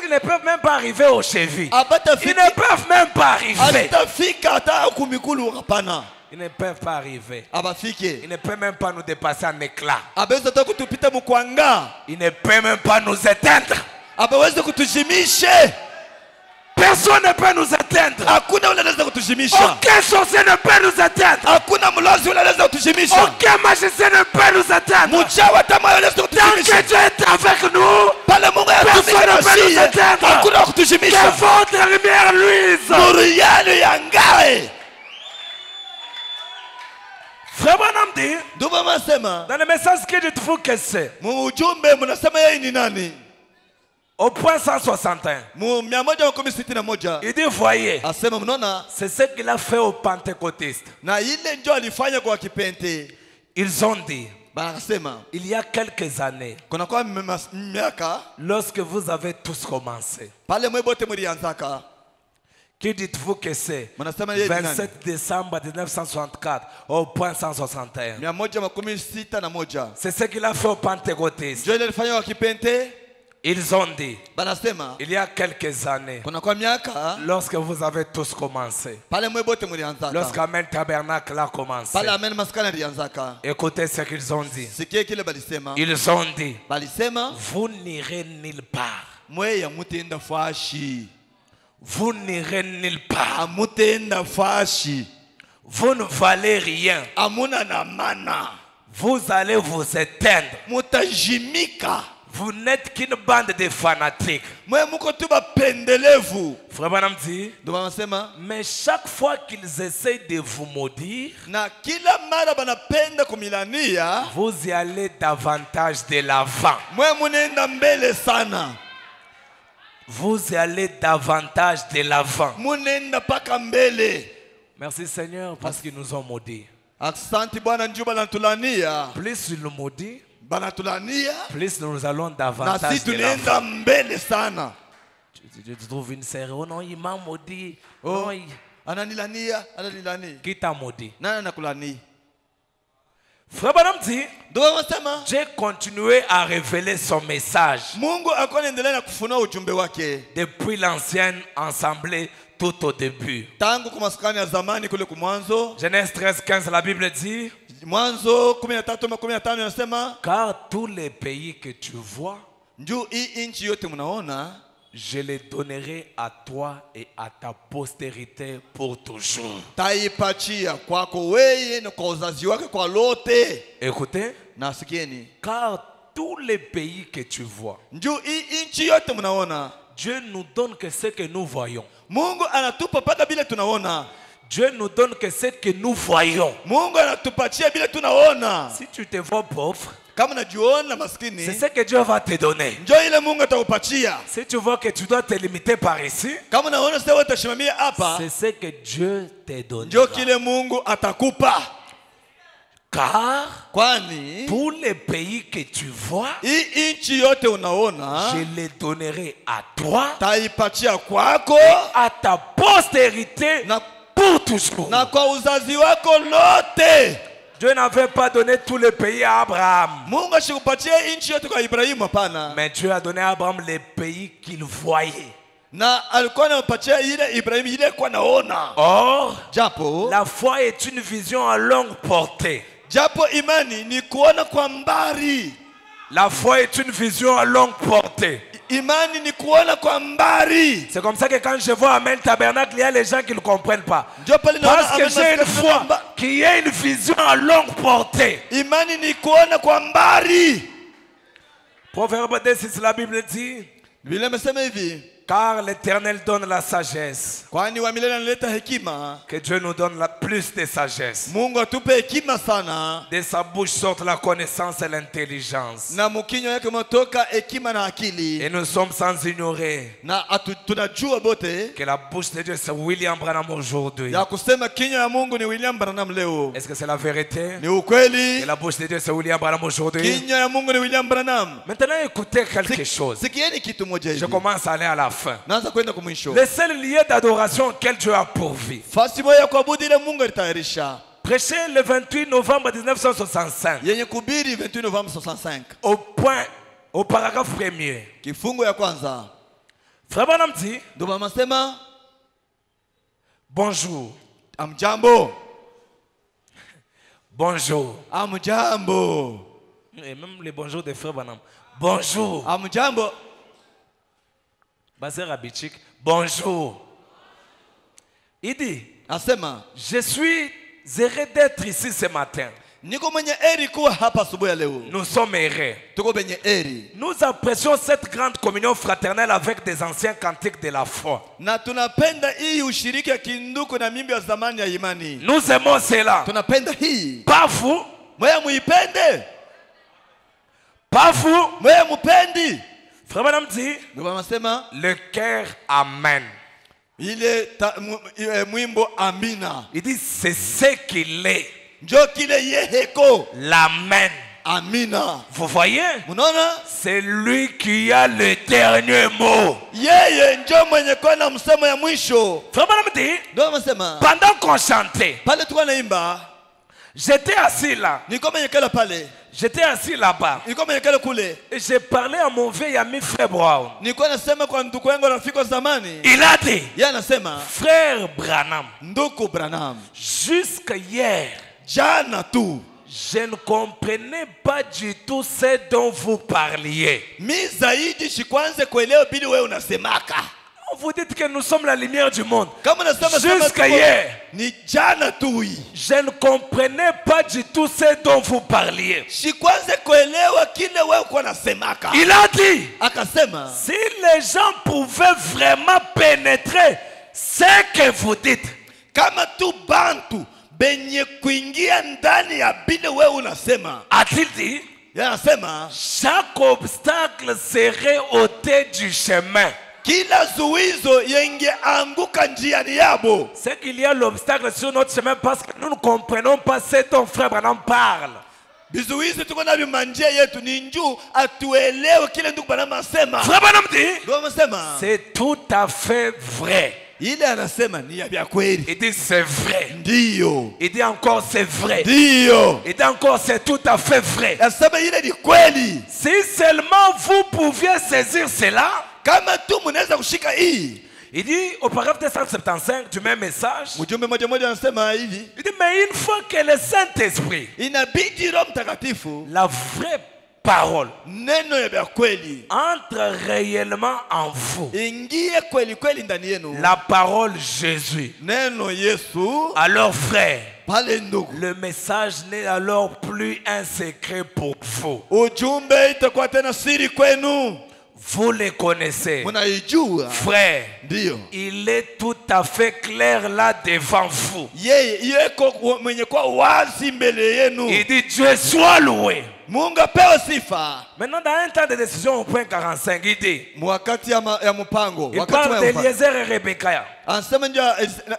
qu'ils ne peuvent même pas arriver aux chevilles. Ils ne peuvent même pas arriver. Ils ne peuvent pas arriver. Ils ne peuvent même pas nous dépasser en éclat. Ils ne peuvent même pas nous éteindre. Personne ne peut nous éteindre. Aucun sorcier ne peut nous éteindre. Aucun magicien ne peut nous éteindre. Tant que Dieu est avec nous, personne ne peut nous éteindre. Que votre lumière luise. dit, Ndugu anasema dans le message que dites-vous que c'est, ujumbe mnasema yeye ni nani? au point 161, Mu 161 il dit, voyez, asema mnaona c'est ce qu'il a fait aux pentecôtistes. na ile ndio alifanya kwa kipente. Ils ont dit, Banasema il y a quelques années, kuna kwa miaka lorsque vous avez tous commencé, pale mwebote mlianzaka. qui dites-vous que c'est? Mnasema yeye ni nani? 27 décembre 1964, au point 161. 161. C'est ce qu'il a fait aux pentecôtistes. Ndio ile alifanya kwa kipente. Ils ont dit, Banasema il y a quelques années, kuna kwa miaka lorsque vous avez tous commencé, pale mwebote mlianzaka. lorsqu'Amen Tabernacle a commencé, Pale amen maskana alianzaka. écoutez ce qu'ils ont dit. Sikie kile balisema. Ils ont dit, Balisema vous n'irez nulle part. mwe ya mutenda fashi. Vous n'irez nulle part. Amutenda fashi. Vous ne valez rien. Amuna na mana. Vous allez vous éteindre. Mutajimika. Vous n'êtes qu'une bande de fanatiques. Mwe muko tu bapendelevu. Frère Branham dit, Ndio wanasema mais chaque fois qu'ils essayent de vous maudire, na kila mara banapenda kumilania, vous y allez davantage de l'avant. mwe munenda mbele sana. Vous y allez davantage de l'avant. Munenda paka mbele. Merci Seigneur parce qu'ils nous ont maudits. Asante Bwana njoo banatulania. Plus ils nous maudissent, Banatulania plus nous allons na davantage si de l'avant. tunaenda mbele sana. Tu trouves une sœur, oh non, il m'a maudit. Oh, Non, ananilania, ananilani. qui t'a maudit? Nani anakulani? Frère Branham dit, Ndio wanasema Dieu continuait à révéler son message Mungu alikuwa anaendelea na kufunua ujumbe wake depuis l'ancienne assemblée tout au début. tangu kwa maskani ya zamani kule kumwanzo. Genèse 13, 15, la Bible dit, Mwanzo 13:15 inasema car tous les pays que tu vois, njoo hii nchi yote mnaona je les donnerai à toi et à ta postérité pour toujours. taipachia kwako wewe na kwa uzazi wake kwa lote. Écoutez, Na sikieni, car tous les pays que tu vois, njoo hii nchi yote mnaona. Dieu nous donne que ce que nous voyons. Mungu anatupa paka bila tunaona. Dieu nous donne que ce que nous voyons. Mungu anatupatia bila tunaona. Si tu te vois pauvre, Kama unajiona c'est maskini, ce que Dieu va te donner. njoo ile Mungu atakupatia. Si tu vois que tu dois te limiter par ici, Kama unaona sasa utashimamia hapa, c'est ce que Dieu te donne. njoo kile Mungu atakupa. Car Kwani tous les pays que tu vois, hii nchi yote unaona je les donnerai à toi, taipatia kwako à ta postérité na, pour toujours. na kwa uzazi wako lote. Dieu n'avait pas donné tous les pays à Abraham, Mungu ashikupatia nchi yote kwa Ibrahimu, hapana. mais Dieu a donné à Abraham les pays qu'il voyait. Na alikuwa anampatia ile Ibrahimu ile kwa naona. Or, Japo la foi est une vision à longue portée. japo imani ni kuona kwa mbali. La foi est une vision à longue portée. Imani ni kuona kwa mbali. C'est comme ça que quand je vois Amen Tabernacle, il y a les gens qui ne comprennent pas. Ndio pale naona Parce que Amen j'ai une Tabernacle foi kwamba qui a une vision à longue portée. imani ni kuona kwa mbali. Proverbe 10, la Bible dit, Biblia imesema hivi, car l'Éternel donne la sagesse. kwani wa milele analeta hekima. Que Dieu nous donne plus de sagesse. Mungu atupe hekima sana. De sa bouche sortent la connaissance et l'intelligence. Na mkinywa yake mtoka hekima na akili. Et nous sommes sans ignorer Na tunajua bote que la bouche de Dieu c'est William Branham aujourd'hui. ya kusema kinywa ya Mungu ni William Branham leo. Est-ce que c'est la vérité? Ni ukweli. Que la bouche de Dieu c'est William Branham aujourd'hui. Kinywa ya Mungu ni William Branham. Maintenant écoutez quelque chose. Sikieni kitu moja hivi. Je commence à aller à la fin. Naanza kwenda kumwisho. Le seul lieu d'adoration auquel Dieu a pourvu. Fasi moja ya kuabudu ile Mungu alitayarisha. Prêché le 28 novembre 1965. Yenye kubiri 28 Novembre 65. Au paragraphe premier. Kifungu ya kwanza. Frère Branham dit, Ndio mama sema bonjour. amjambo. Bonjour. Amjambo. Et même les bonjours des frères Branham. Bonjour. Amjambo. Baser Abichik. Bonjour. Il dit, Asema je suis heureux d'être ici ce matin. niko mwenye eri kuwa hapa asubuhi ya leo. Nous sommes heureux. Tuko benye eri. Nous apprécions cette grande communion fraternelle avec des anciens cantiques de la foi. Na tunapenda hii ushiriki ya kinduku na mimbi ya zamani ya imani. Nous aimons cela. Tunapenda hii. Pas vous, Mweye muipende. Pas vous. Mweye mupendi. Frère Branham dit, Ndugu anasema le cœur amène. ile mwimbo amina. Il dit, c'est ce qu'il est. Njo kile yeheko. L'amen. Amina. Vous voyez? Munaona? C'est lui qui a le dernier mot. Yeye njo mwenye kwa na msemo ya mwisho. Frère Branham dit, Ndio anasema pendant qu'on chantait, pale tulikuwa naimba, j'étais assis là. nilikuwa mwenyekala pale. J'étais assis là-bas. Nilikuwa mwenyekala kule. Et j'ai parlé à mon vieil ami Frère Brown. Nilikuwa nasema kwa ndugu yangu rafiki wa zamani. Il a dit, Yeye anasema, Frère Branham, ndugu Branham, jusqu'à hier, jana tu je ne comprenais pas du tout ce dont vous parliez. mi zaidi shikwanze kuelewa bili wewe unasemaka. Vous dites que nous sommes la lumière du monde. Kama unasema Jusqu'à hier, ni jana tu hii. je ne comprenais pas du tout ce dont vous parliez. Shikwanze kuelewa kile wewe uko nasemaka. Il a dit, Akasema, si les gens pouvaient vraiment pénétrer ce que vous dites, kama tu bantu benye kuingia ndani ya bile wewe unasema. a-t-il dit, Yeye anasema chaque obstacle serait ôté du chemin. kila zuizo yengeanguka njiani yabo. C'est qu'il y a l'obstacle sur notre chemin parce que nous ne comprenons pas ce dont Frère Branham parle. Bizuizi tuko navyo manjia yetu ni njuu atuelewe kile ndugu Branham anasema. Frère Branham dit, Ndio anasema c'est tout à fait vrai. ile anasema ni ya vya kweli. Il dit c'est vrai. Ndiyo. Il dit encore c'est vrai. Ndiyo. Il dit encore c'est tout à fait vrai. Anasema ile ni kweli. Si seulement vous pouviez saisir cela. Kama tu mnaweza kushika hii. Il dit au paragraphe 275 du même message. Mjumbe moja moja anasema hivi. Il dit mais une fois que le Saint-Esprit, inabidi Roho Mtakatifu, la vraie parole, neno ya vya kweli, entre réellement en vous. ingie kweli kweli ndani yenu. La parole Jésus. Neno Yesu. Alors frère, pale ndugu, le message n'est alors plus un secret pour vous. Ujumbe itakuwa tena siri kwenu. Vous les connaissez. Munaijua. Frère, Ndio. il est tout à fait clair là devant vous. Yeye yeko mwenye kwa wazi mbele yenu. Il dit Dieu soit loué. Mungu apewe sifa. Maintenant dans un temps de décision au point 45, il dit, Wakati ya mpango, il parle d'Eliezer et Rebecca. Anasema ndio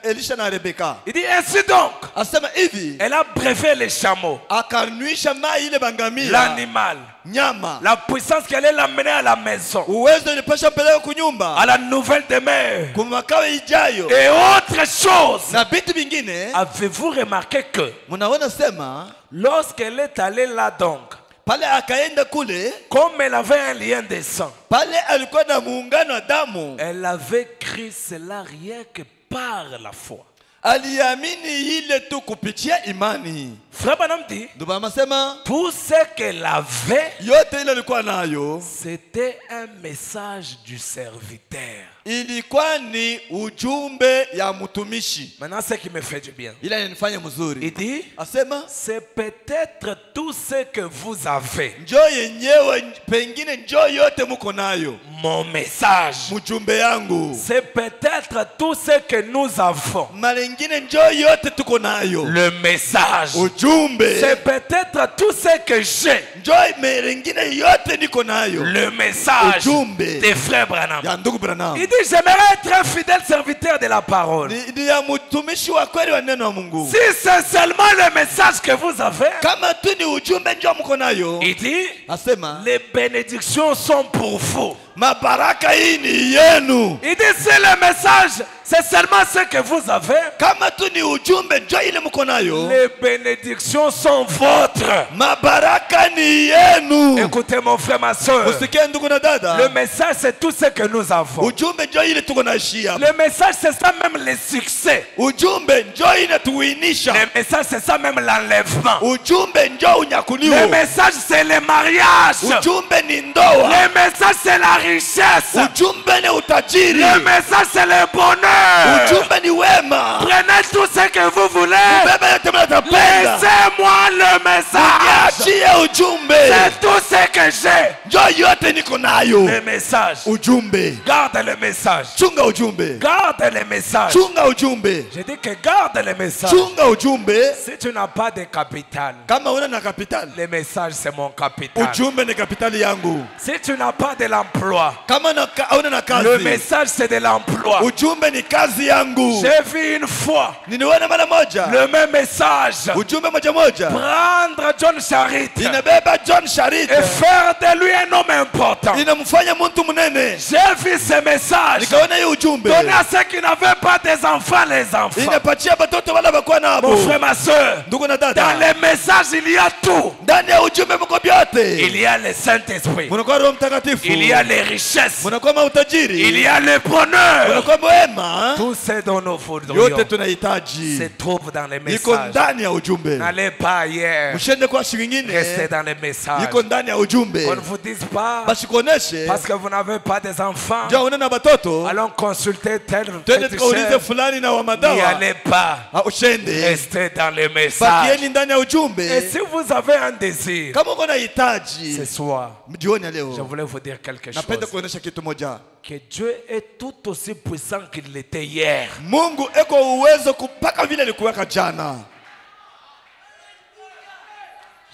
Elisha na Rebeka. Il dit ainsi donc, Anasema hivi, elle a brevé les chameaux, akanuisha mai ile bangamia, l'animal, nyama, la puissance qui allait l'amener à la maison, uwezo ilipasha peleka kunyumba, à la nouvelle demeure, kumakao ijayo, et autre chose. na vitu vingine. Avez-vous remarqué que Munaona sema lorsqu'elle est allée là donc, pale akaenda kule, comme elle avait un lien de sang, pale alikuwa na muungano wa damu, elle avait cru cela rien que par la foi. aliamini ile tu kupitia imani. Frère Branham dit, Ndio anasema tout ce qu'elle avait, yote ile alikuwa nayo c'était un message du serviteur. ilikuwa ni ujumbe ya mtumishi. Maintenant, ce qui me fait du bien. Ile inanifanya mzuri. Il dit, Asema c'est peut-être tout ce que vous avez. njo yenyewe pengine njo yote muko nayo. Mon message. Mjumbe yangu. C'est peut-être tout ce que nous avons. Malengine njo yote tuko nayo. Le message. Ujumbe. C'est peut-être tout ce que j'ai. Njo melengine yote niko nayo. Le message Ujumbe. des frères Branham. Ya ndugu Branham. Il dit, j'aimerais être un fidèle serviteur de la parole. Ni ya mtumishi wa kweli wa neno wa Mungu. Si c'est seulement le message que vous avez, Kama tu ni ujumbe njo mko nayo. il dit, Asema les bénédictions sont pour vous. mabaraka hii ni yenu. Il dit, si le message, c'est seulement ce que vous avez, Kama tu ni ujumbe njo ile mko nayo. les bénédictions sont vôtres. Mabaraka ni yenu. Écoutez mon frère, ma soeur. Usikie ndugu na dada. Le message, c'est tout ce que nous avons. Ujumbe njo ile tuko naishia. Le message, c'est ça même le succès. Ujumbe njo inatuinisha. Le message, c'est ça même l'enlèvement. Ujumbe njo unyakuliwo. Le message, c'est le mariage. Ujumbe ni ndoa. Le message, c'est la richesse. Ujumbe ni utajiri. Le message, c'est le bonheur. Ujumbe ni wema. Prenez tout ce que vous voulez. Beba yote mnatapenda. Laissez-moi le le message. niachie ujumbe. C'est tout ce que j'ai. Njo yote niko nayo. Le message. Ujumbe. Garde le message. Chunga ujumbe. Garde le message. Chunga ujumbe. Je dis que garde le message. Chunga ujumbe. Si tu n'as pas de capital, Kama una na capital, le message c'est mon capital. ujumbe ni kapitali yangu. Si tu n'as pas de l'emploi, Kama una na kazi, le message c'est de l'emploi. ujumbe ni kazi yangu. J'ai vu une fois Niliona mara moja le même message ujumbe moja prendre John Charit inabeba John Charit et faire de lui un homme important. inamfanya mtu mnene. J'ai vu ce message Nikaona hiyo ujumbe donner à ceux qui n'avaient pas des enfants les enfants. inapatia batoto wala bakuwa nabo. Mon frère, ma soeur, Ndugu na dans dada, les messages il y a tout. ndani ya ujumbe mko vyote. Il y a le Saint-Esprit, Munakuwa Roho Mtakatifu, il y a les richesses, munakuwa mautajiri, il y a le bonheur. munakuwa mwema. Tout ce dont nous voudrions Yote tunahitaji se trouve dans les iko messages. ndani ya ujumbe. N'allez pas ailleurs, Mshende kwa shilingi restez nyingine dans les messages. iko ndani ya ujumbe. On ne vous dise pas Basikuoneshe parce que vous n'avez pas des enfants. ndio una na batoto Allons consulter tel twende petit tukaulize chef. fulani na wa N'y madawa. allez pas. Ushende Restez dans les messages. bakieni ndani ya Et ujumbe. si vous avez un désir, Kama uko na ce hitaji soir, jioni ya je leo, voulais vous dire quelque chose. napenda kuonesha kitu moja. Que Dieu est tout aussi puissant qu'il l'était hier. Mungu eko uwezo kupaka vile alikuweka jana.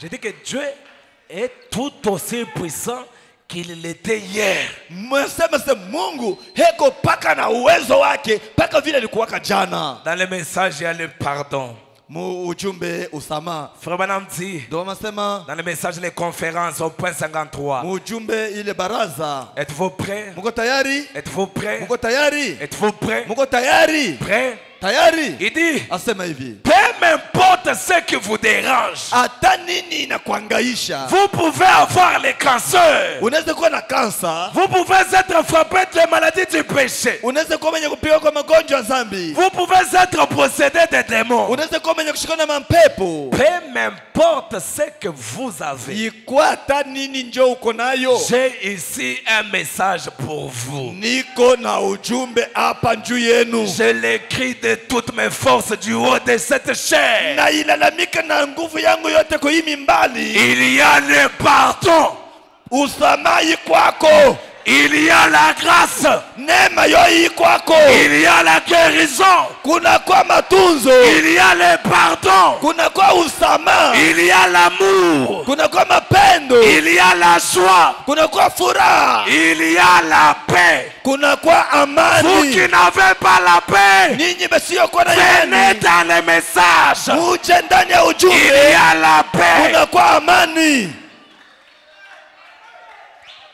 Je dis que Dieu est tout aussi puissant qu'il l'était hier. Mwasema se Mungu heko paka na uwezo wake paka vile alikuweka jana. Dans le message, il y a le pardon. Mu ujumbe usama. Frère Branham dit, Ndio masema dans le message, les conférences au point 53. mu ujumbe ile baraza. Êtes-vous prêts? Muko tayari? Êtes-vous prêts? Muko tayari? Êtes-vous prêts? Muko tayari? Prêts? Tayari? Il dit, Asema hivi. peu m'importe ce qui vous dérange. Hata nini inakuhangaisha? Vous pouvez avoir le cancer. Unaweza kuwa na kansa. Vous pouvez être frappé de maladies du péché. Unaweza kuwa mwenye kupigwa kwa magonjwa ya dhambi. Vous pouvez être possédé de démons. Unaweza kuwa mwenye kushikwa na mapepo. Peu m'importe ce que vous avez. Ikwa hata nini njo uko nayo. J'ai ici un message pour vous. Niko na ujumbe hapa juu yenu. Je l'écris de toutes mes forces du haut de cette chair. Na ilalamika na nguvu yangu yote kwa hii mimbali. Il y a le pardon. Usamahi kwako. Il y a la grâce. Neema yo kwako. Il y a la guérison. Kuna kwa matunzo. Il y a le pardon. Kuna kwa usamaha. Il y a l'amour. Kuna kwa mapendo. Il y a la joie. Kuna kwa furaha. Il y a la paix. Kuna kwa amani. Vous qui n'avez pas la paix, Ninyi besio kwa na venez imani. dans les messages. Muje ndani ya Il y ujumbe. a la paix. Kuna kwa amani.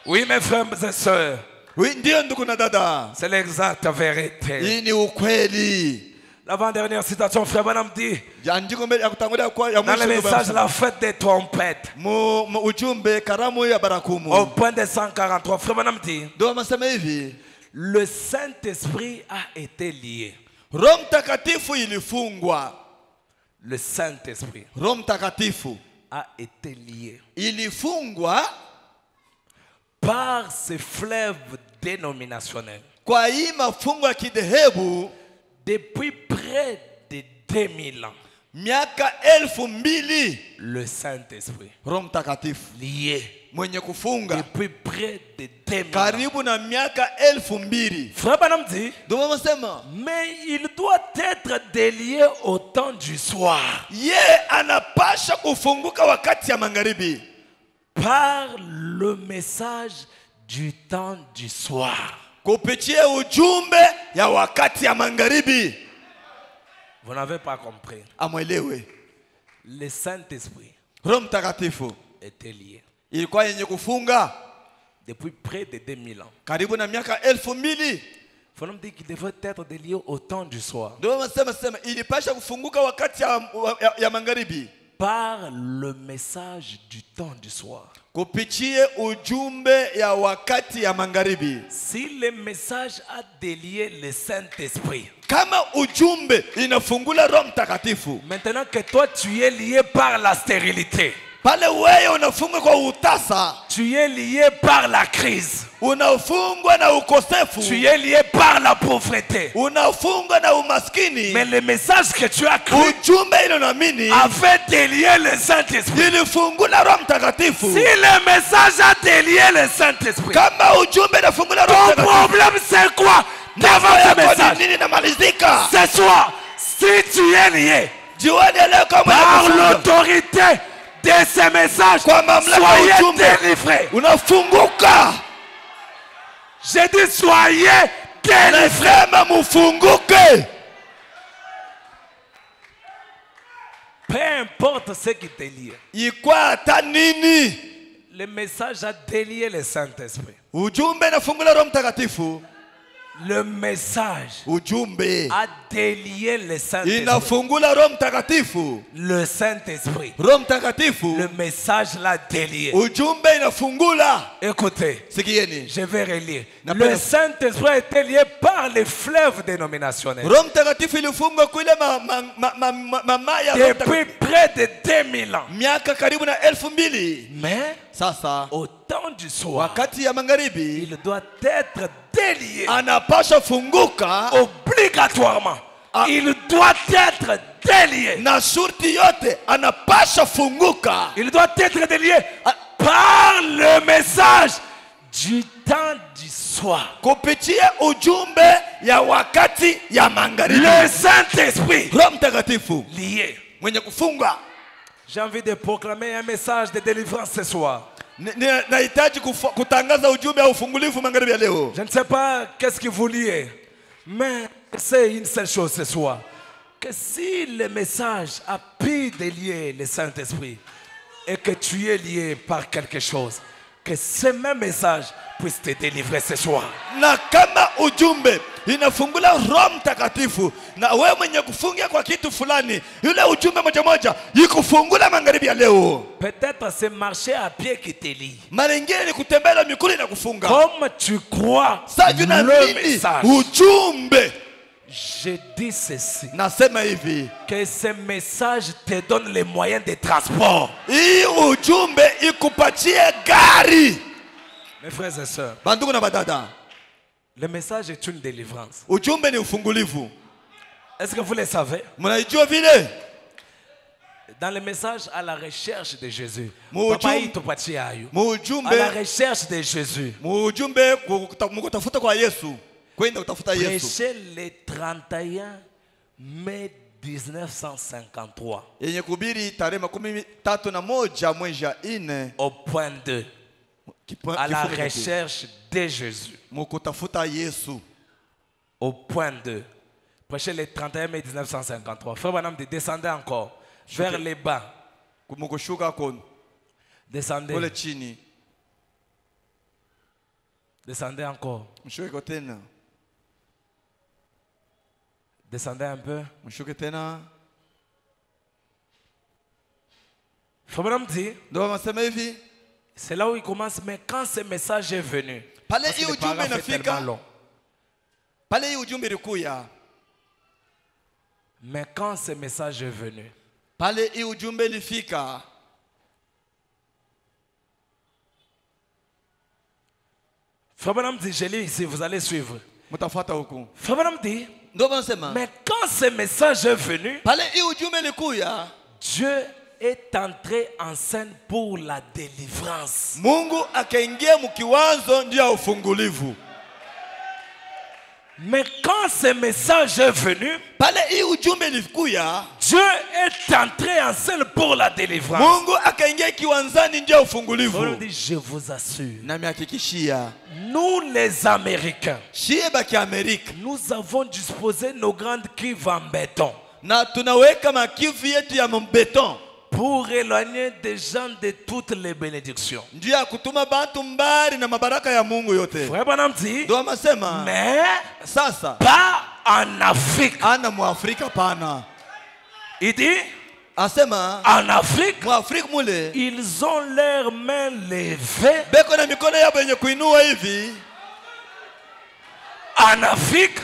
Oui, mes frères et sœurs, Ndio ndugu na dada. c'est l'exacte vérité. Hii ni ukweli. L'avant-dernière citation, frère Branham dit, Andiko mbele ya kutangulia kwa ya dans le mwisho message, la fête des trompettes, mu ujumbe karamu ya barakumu. au point de 143, frère Branham dit, Ndio masema hivi. le Saint-Esprit a été lié. Roho Mtakatifu ilifungwa. Le Saint-Esprit Roho Mtakatifu a été lié ilifungwa par ce fleuve dénominationnel kwa hii mafungo ya kidhehebu depuis près de 2000 ans. miaka 2000. Le Saint-Esprit Roho Mtakatifu lié mwenye kufunga depuis près de 2000 ans. karibu na miaka 2000. Frère Branham dit, Ndio masema mais il doit être délié au temps du soir ye anapasha kufunguka wakati ya magharibi par le message du temps du soir. kupitia ujumbe ya wakati ya magharibi. Vous n'avez pas compris. Amwelewe. Le Saint-Esprit Roho Mtakatifu était lié ilikuwa yenye kufunga depuis près de 2000 ans. karibu na miaka 2000. Faut nous dire qu'il devrait être délié au temps du soir Ndio masema ilipasha kufunguka wakati ya magharibi par le message du temps du soir. kupitie ujumbe ya wakati ya magharibi. Si le message a délié le Saint-Esprit, Kama ujumbe inafungula Roho Mtakatifu, maintenant que toi tu es lié par la stérilité, pale wewe unafungwa kwa utasa, tu es lié par la crise, unafungwa na ukosefu, tu es lié par la pauvreté. unafungwa na umaskini, Mais le message que tu as cru ujumbe ile unaamini avait délié le Saint-Esprit. ilifungula Roho Mtakatifu. Si le message a délié le Saint-Esprit, Kama ujumbe unafungula Roho ton Mtakatifu, problème c'est quoi devant ce yako ni message? nini namalizika? Ce soir, si tu es lié Jioni leo kama par unafunga l'autorité de ce message, kwa mamlaka ya soyez ujumbe, délivrés. unafunguka. J'ai dit soyez délivrés. Nasema mufunguke. Peu importe ce qui te lie, Ikwa hata nini, le message a délié le Saint-Esprit. ujumbe unafungula Roho Mtakatifu. Le message Ujumbe a délié le Saint-Esprit. inafungula Roho Mtakatifu. Le Saint-Esprit. Roho Mtakatifu, Le message l'a délié. ujumbe inafungula. Écoutez, Sikieni, je vais relire. N'appelle- Le Saint-Esprit a été lié par les fleuves dénominationnels. Roho Mtakatifu ilifungwa kule mama ya Roho Depuis Mtakatifu près de 2000 ans. miaka karibu na 2000. Mais Sasa au temps du soir, wakati ya magharibi il doit être délié anapasha funguka, obligatoirement. Il doit être délié. na shurti yote anapasha funguka Il doit être délié par le message du temps du soir. kupitia ujumbe ya wakati ya magharibi. Le Saint-Esprit Roho Mtakatifu lié. mwenye kufunga. J'ai envie de proclamer un message de délivrance ce soir. Nahitaji kutangaza ujumbe wa ufungulifu magharibi ya leo. Je ne sais pas qu'est-ce que vous liez, mais c'est une seule chose ce soir. Que si le message a pu délier le Saint-Esprit et que tu es lié par quelque chose, que ce même message puisse te délivrer ce soir. Na kama ujumbe inafungula Roho Mtakatifu na wewe mwenye kufungia kwa kitu fulani, yule ujumbe moja moja ikufungula magharibi ya leo. Peut-être c'est marcher à pied qui te lie. Mara nyingine ni kutembea miguu na kufunga. Comme tu crois Sasa le tunaamini message, ujumbe. je dis ceci, Nasema hivi, que ce message te donne les moyens de transport. hii ujumbe ikupatie gari. Mes frères et sœurs, Bandugu na badada, le message est une délivrance. ujumbe ni ufungulivu. Est-ce que vous le savez? Mnaijua vile? Dans le message à la recherche de Jésus. Mu Papa ujum- itupatie ayo. Mu À la ujumbe, recherche de Jésus. mu ujumbe mkutafuta kwa Yesu. Kwenda kutafuta Yesu. Prêché le 31 mai 1953 Yenye kubiri tarehe 31 mwezi wa 4 au point 2. À la recherche de Jésus. mkutafuta Yesu. Au point 2. Prêché le 31 mai 1953. Frère Branham dit descendez encore. Vers les bas. Mkushuka kule Descendez. chini. Descendez encore. Mshuke tena. Descendez un peu. Mshuke tena. Frère Branham dit, Ndio wanasema hivi, c'est là où il commence, mais quand ce message est venu, pale parce que hii le ujumbe paragraphe est tellement inafika, long. pale hii ujumbe ilikuya, Mais quand ce message est venu, pale hii ujumbe ilifika, Frère Branham dit, je lis ici, vous allez suivre. mtafuata huku. Frère Branham dit, Ndio wanasema, mais quand ce message est venu, pale hii ujumbe ilikuya, Dieu est entré en scène pour la délivrance. Mungu akaingia mkiwanzo ndio ya ufungulivu. Mais quand ce message est venu, Pale hii ujumbe ilikuya, Dieu est entré en scène pour la délivrance. Mungu akaingia kiwanzani ndio ya Frère Branham ufungulivu. dit, je vous assure, Na mihakikishia, nous les Américains, shie baki Amerika nous avons disposé nos grandes cuves en béton na tunaweka makivu yetu ya beton pour éloigner des gens de toutes les bénédictions. ndio ya kutuma bantu mbali na mabaraka ya Mungu yote. Frère Branham dit, Ndio amasema, mais sasa pas en Afrique. ana muafrika pana. Il dit, Asema en Afrique, muafrika mule ils ont leurs mains levées. beko na mikono yabo yenye kuinua hivi. En Afrique,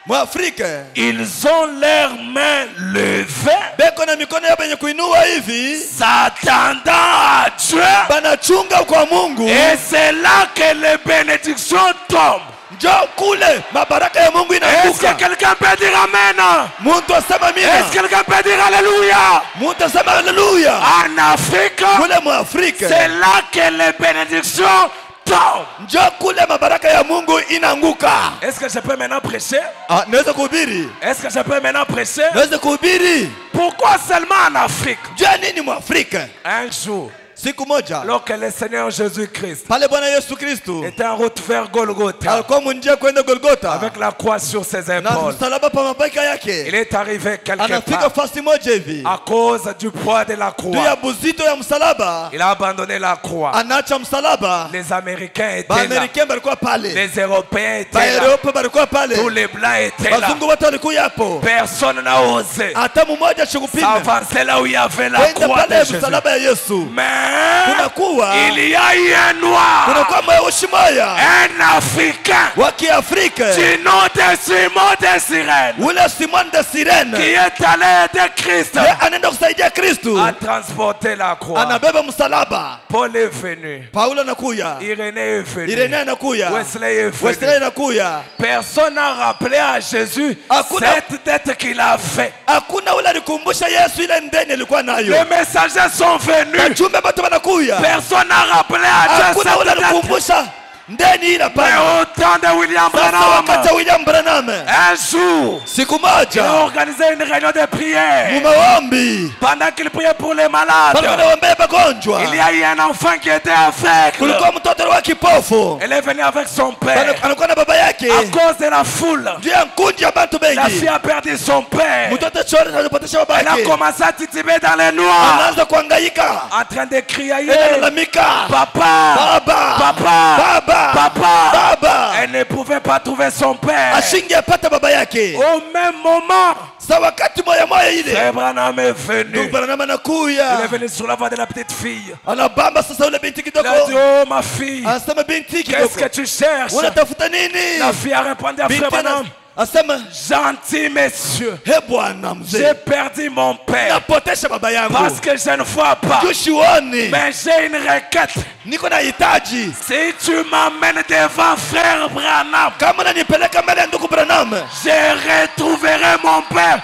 Mwafrika ils ont leurs mains levées, beko na mikono yao yenye kuinua hivi, s'attendant à Dieu, banachunga kwa Mungu. et c'est là que les bénédictions tombent. Njoo kule mabaraka ya Mungu Est-ce inaanguka. que quelqu'un peut dire amen? Mtu asema Est-ce amina. que quelqu'un peut dire alléluia? Mtu asema haleluya. En Afrique, Kule Mwafrika c'est là que les bénédictions tombent. njoo kule mabaraka ya Mungu inaanguka. Est-ce que je peux maintenant prêcher? Ah, naweza kuhubiri. Est-ce que je peux maintenant prêcher? Naweza kuhubiri. Pourquoi seulement en Afrique? Jua nini Mwafrika? Un jour, Siku moja alors que le Seigneur Jésus-Christ pale Bwana Yesu Kristo était en route vers Golgotha alikuwa munjia kwenda Golgotha avec la croix sur ses na épaules, msalaba pa mabega il yake, est arrivé quelque anafika part fasi moja hivi, à cause du poids de la juu ya croix. buzito ya msalaba Il a abandonné la croix. anaacha msalaba. Les Américains étaient là, Baamerikani balikuwa pale, les Européens étaient là, Baeuropa balikuwa tous pale, les Blancs étaient là. wazungu wote walikuwa hapo. Personne n'a osé Hata mmoja shikupinga s'avancer là où il y avait la kwenda croix de pale Jésus. msalaba ya Yesu. Mais Kunakuwa il y a eu un noir, kunakuwa mweusi moya un Africain wa Kiafrika, du nom de Simon de Cyrène, ule Simon de Cyrene, qui est allé de Christ ye anaenda kusaidia Kristo, à transporter la croix. anabeba msalaba. Paul est venu, Paulo anakuya, Irénée est venu, Irene anakuya, Wesley est venu. Wesley anakuya. Personne n'a rappelé à Jésus Hakuna- cette dette qu'il a fait. Hakuna ule alikumbusha Yesu ile ndeni alikuwa nayo. Les messagers sont venus. Wajumbe batu wanakuya, Personne n'a rappelé à Dieu hakuna ule cette dette. alikumbusha ndeni ile Mais hapana. au temps de William Sasa wakati Branham, wa William Branham, un jour, siku il a moja organisé une réunion de prière. mumaombi Pendant qu'il priait pour les bali malades, wanaombea magonjwa, il y a eu un enfant qui était aveugle. kulikuwa mtoto wa kipofu. Elle est venue avec son père. Anakuwa na baba yake, À cause de la foule, juu ya nkundi ya batu la bengi. fille a perdu son père. Mtoto chore alipotesha baba Elle a yake, commencé à tituber dans les noirs, anaanza kuhangaika, en train de crier, analalamika, Papa, baba, Papa, baba, Papa. baba. Elle ne pouvait pas trouver son père. Ashingepata baba yake. Au même moment, Sa wakati moya moya ile Frère Branham est ndugu venu. Branham Il est anakuya, venu sur la voix de la petite fille. anabamba sasa ule binti Il kidogo, a dit, oh ma fille, anasema binti qu'est-ce que kidogo, tu cherches? unatafuta nini? La fille a répondu à Frère Binti Branham, asema gentil monsieur, he bwana j'ai mzee, perdu mon père napotesha baba yangu parce que je ne vois pas. jushioni, Mais j'ai une requête. niko na hitaji. Si tu m'amènes devant Frère Branham, Kama nanipeleka mbele ya ndugu Branham, je retrouverai mon père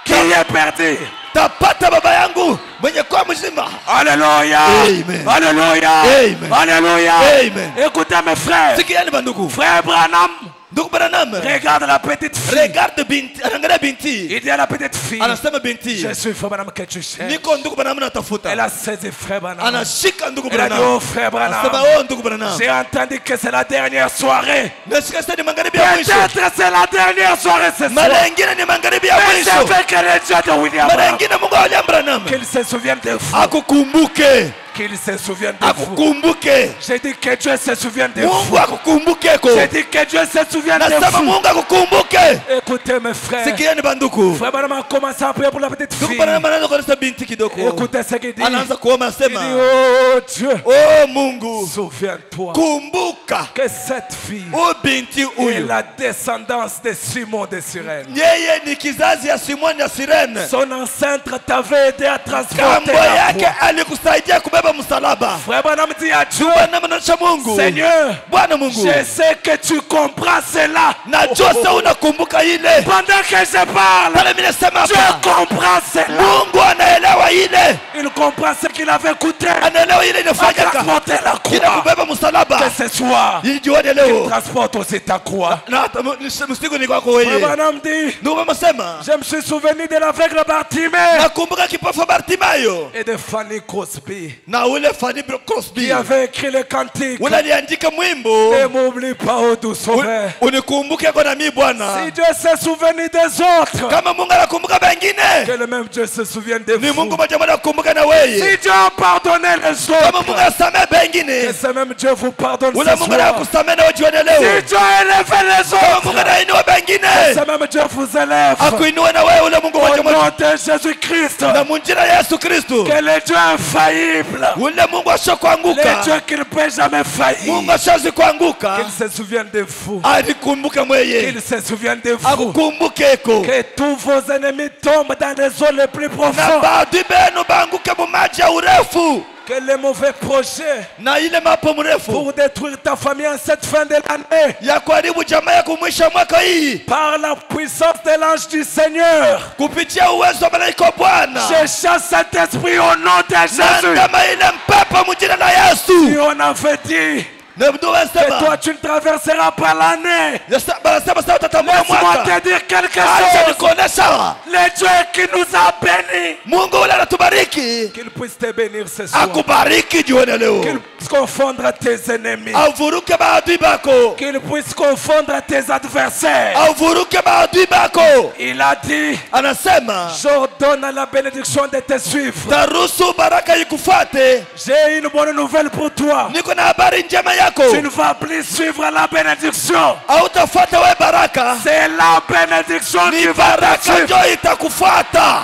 qui est perdu. tapata baba yangu mwenye kwa mzima. Alléluia. Amen. Alléluia. Amen. Alléluia. Amen. Écoutez mes frères. Sikiani bandugu, Frère Branham, ndugu Branham regarde la petite fille. regarde binti, anaangalia binti, Il dit à la petite fille, anasema binti, je suis Frère Branham que tu cherches. niko ndugu Branham natafuta. Elle a saisi Frère Branham. Anashika ndugu Elle a dit, Branham, oh Frère Branham, anasema oh ndugu Branham, j'ai entendu que c'est la dernière soirée. nasikia sasa ni magharibi ya mwisho, Peut-être c'est la dernière soirée ce soir. mara nyingine ni magharibi ya Mais je mwisho, veux que le Dieu de William mara Branham, nyingine Mungu wa William Branham qu'il se souvienne de vous. akukumbuke, Qu'il se souvienne de vous. akukumbuke, J'ai dit que Dieu se souvienne de Mungu vous. akukumbukeko. J'ai dit que Dieu se souvienne de Nasema vous. Mungu akukumbuke. Écoutez mes frères. Sikieni banduku, Frère Branham a commencé à prier pour la petite ndugu fille. Branham anaanza kueleza binti kidogo, Écoutez ce qu'il dit. anaanza kuomba, Il dit, anasema oh Dieu, oh Mungu, souviens-toi kumbuka que cette fille oh binti est huyu, la descendance de Simon de Cyrène. yeye ni kizazi ya Simoni ya Sirene. Son ancêtre t'avait aidé à transporter Kambo la yake croix. alikusaidia kubeba msalaba. Frère Branham dit à Dieu, Branham anaonyesha Mungu, Seigneur, Bwana Mungu, je sais que tu comprends cela. najua sasa unakumbuka ile. Pendant que je parle, Pale mimi nasema Dieu hapa, comprend cela. Mungu anaelewa ile, Il comprend ce qu'il avait coûté anaelewa ile à inafanyika transporter la kila croix. kubeba msalaba. Que ce soir, Hii jioni il leo transporte aussi ta croix. na hata msiku ni kwako Frère wewe. Branham dit, Ndio mama sema, je me suis souvenu de l'aveugle Bartimée nakumbuka kipofu Bartimayo et de Fanny Crosby na ule Fanny Crosby, qui avait écrit le cantique. ule aliandika mwimbo, Ne m'oublie pas, ô doux sauveur. unikumbuke kwa nami Bwana. Si Dieu s'est souvenu des autres, Kama Mungu anakumbuka que wengine, le même Dieu se souvienne de ni vous. Mungu mmoja mmoja akukumbuka na wewe. Si Dieu a pardonné les Kama Mungu autres, anasamehe que wengine, ce même Dieu vous pardonne ule ce Mungu soir. anakusamehe na wewe jioni Si leo. Dieu a élevé les Kama Mungu autres, anainua que wengine, ce même Dieu vous élève. akuinue na wewe ule Mungu mmoja Au mmoja. nom de Jésus-Christ, Na munjira ya Yesu Kristo, que le Dieu infaillible infaillible. ule Mungu Le ashakuanguka, Dieu qui ne peut jamais faillir. Mungu ashazi kuanguka, Qu'il se souvienne de vous. alikumbuke mweye, Qu'il se souvienne de vous. akukumbukeko, Que tous vos ennemis tombent dans les eaux les plus na profondes. baadui benu baanguke mu maji ya urefu, Que les mauvais projets na ile mapo mrefu pour détruire ta famille en cette fin de l'année, ya kuharibu jamaa ya kumwisha mwaka hii, par la puissance de l'ange du Seigneur, kupitia uwezo wa malaika wa Bwana, je chasse cet esprit au nom de na Jésus. ndama ile mpepo mjina la Si Yesu. on avait dit Na mtu que anasema, toi tu ne traverseras pas l'année, banasema sasa utatambua laisse-moi mwaka. te dire quelque Acha chose. nikuonesha, Le Dieu qui nous a bénis, Mungu ule anatubariki, qu'il puisse te bénir ce soir, akubariki jioni leo, qu'il puisse confondre tes ennemis, avuruke maadui bako, qu'il puisse confondre tes adversaires. avuruke maadui bako. Il a dit, Anasema j'ordonne la bénédiction de te suivre. taruhusu baraka ikufuate. J'ai une bonne nouvelle pour toi. Niko na habari njema yako, Tu ne vas plus suivre la bénédiction. hautafuata we baraka, C'est la bénédiction qui ni va te baraka suivre. ndio itakufuata.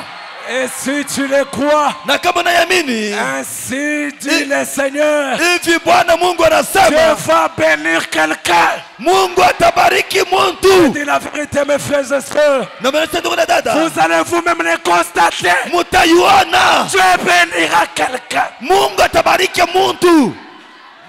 Et si tu le crois, Na kama unayamini ainsi dit le Seigneur, hivi, Bwana Mungu Dieu anasema va bénir quelqu'un. Mungu atabariki muntu. Dis la vérité, mes frères et sœurs. Na mnasema ndugu na dada, Vous allez vous-même le constater. mutaiona Dieu bénira quelqu'un. Mungu atabariki muntu,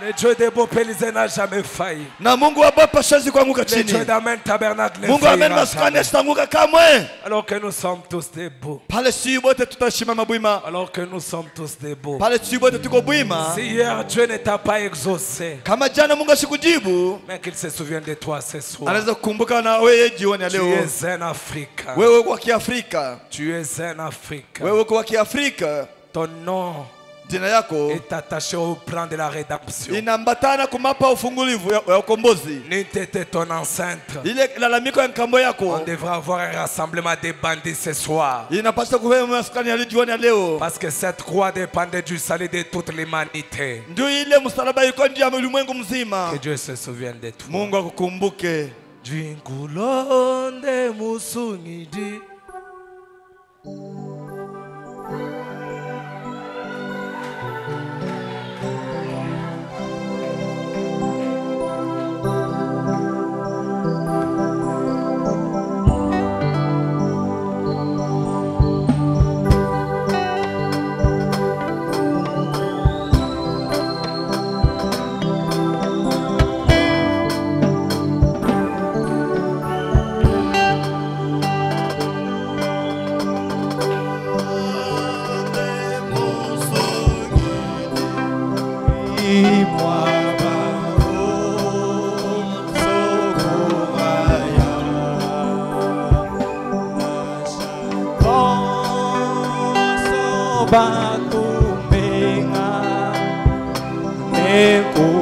Le Dieu de Bopelizé n'a jamais failli. na Mungu wa baba shazi kuanguka Le Dieu chini. d'Amen Tabernacle ne Mungu amen faillira maskani jamais. asitanguka kamwe. Alors que nous sommes tous debout. Pale si bote tutashimama bwima, Alors que nous sommes tous debout. pale si bote tuko bwima. Si hier Dieu ne t'a pas exaucé, Kama jana Mungu asikujibu, mais qu'il se souvienne de toi ce soir. anaweza kukumbuka na wewe jioni ya Tu leo. es un Africain. Wewe kwa Kiafrika, Tu es un Africain. wewe kwa Kiafrika, Ton nom jina yako est attaché au plan de la rédemption. inaambatana kumapa ufungulivu ya ukombozi. N'eût été ton ancêtre, Ile lalamiko ya nkambo on yako devrait avoir un rassemblement de bandits ce soir. inapaswa kuwepo maskani ya jioni ya leo. Parce que cette croix dépendait du salut de toute l'humanité. Ndio ile msalaba iko nje ya ulimwengu mzima. Que Dieu se souvienne de toi. Mungu akukumbuke. Dwingulonde musungidi. Bakumenga neko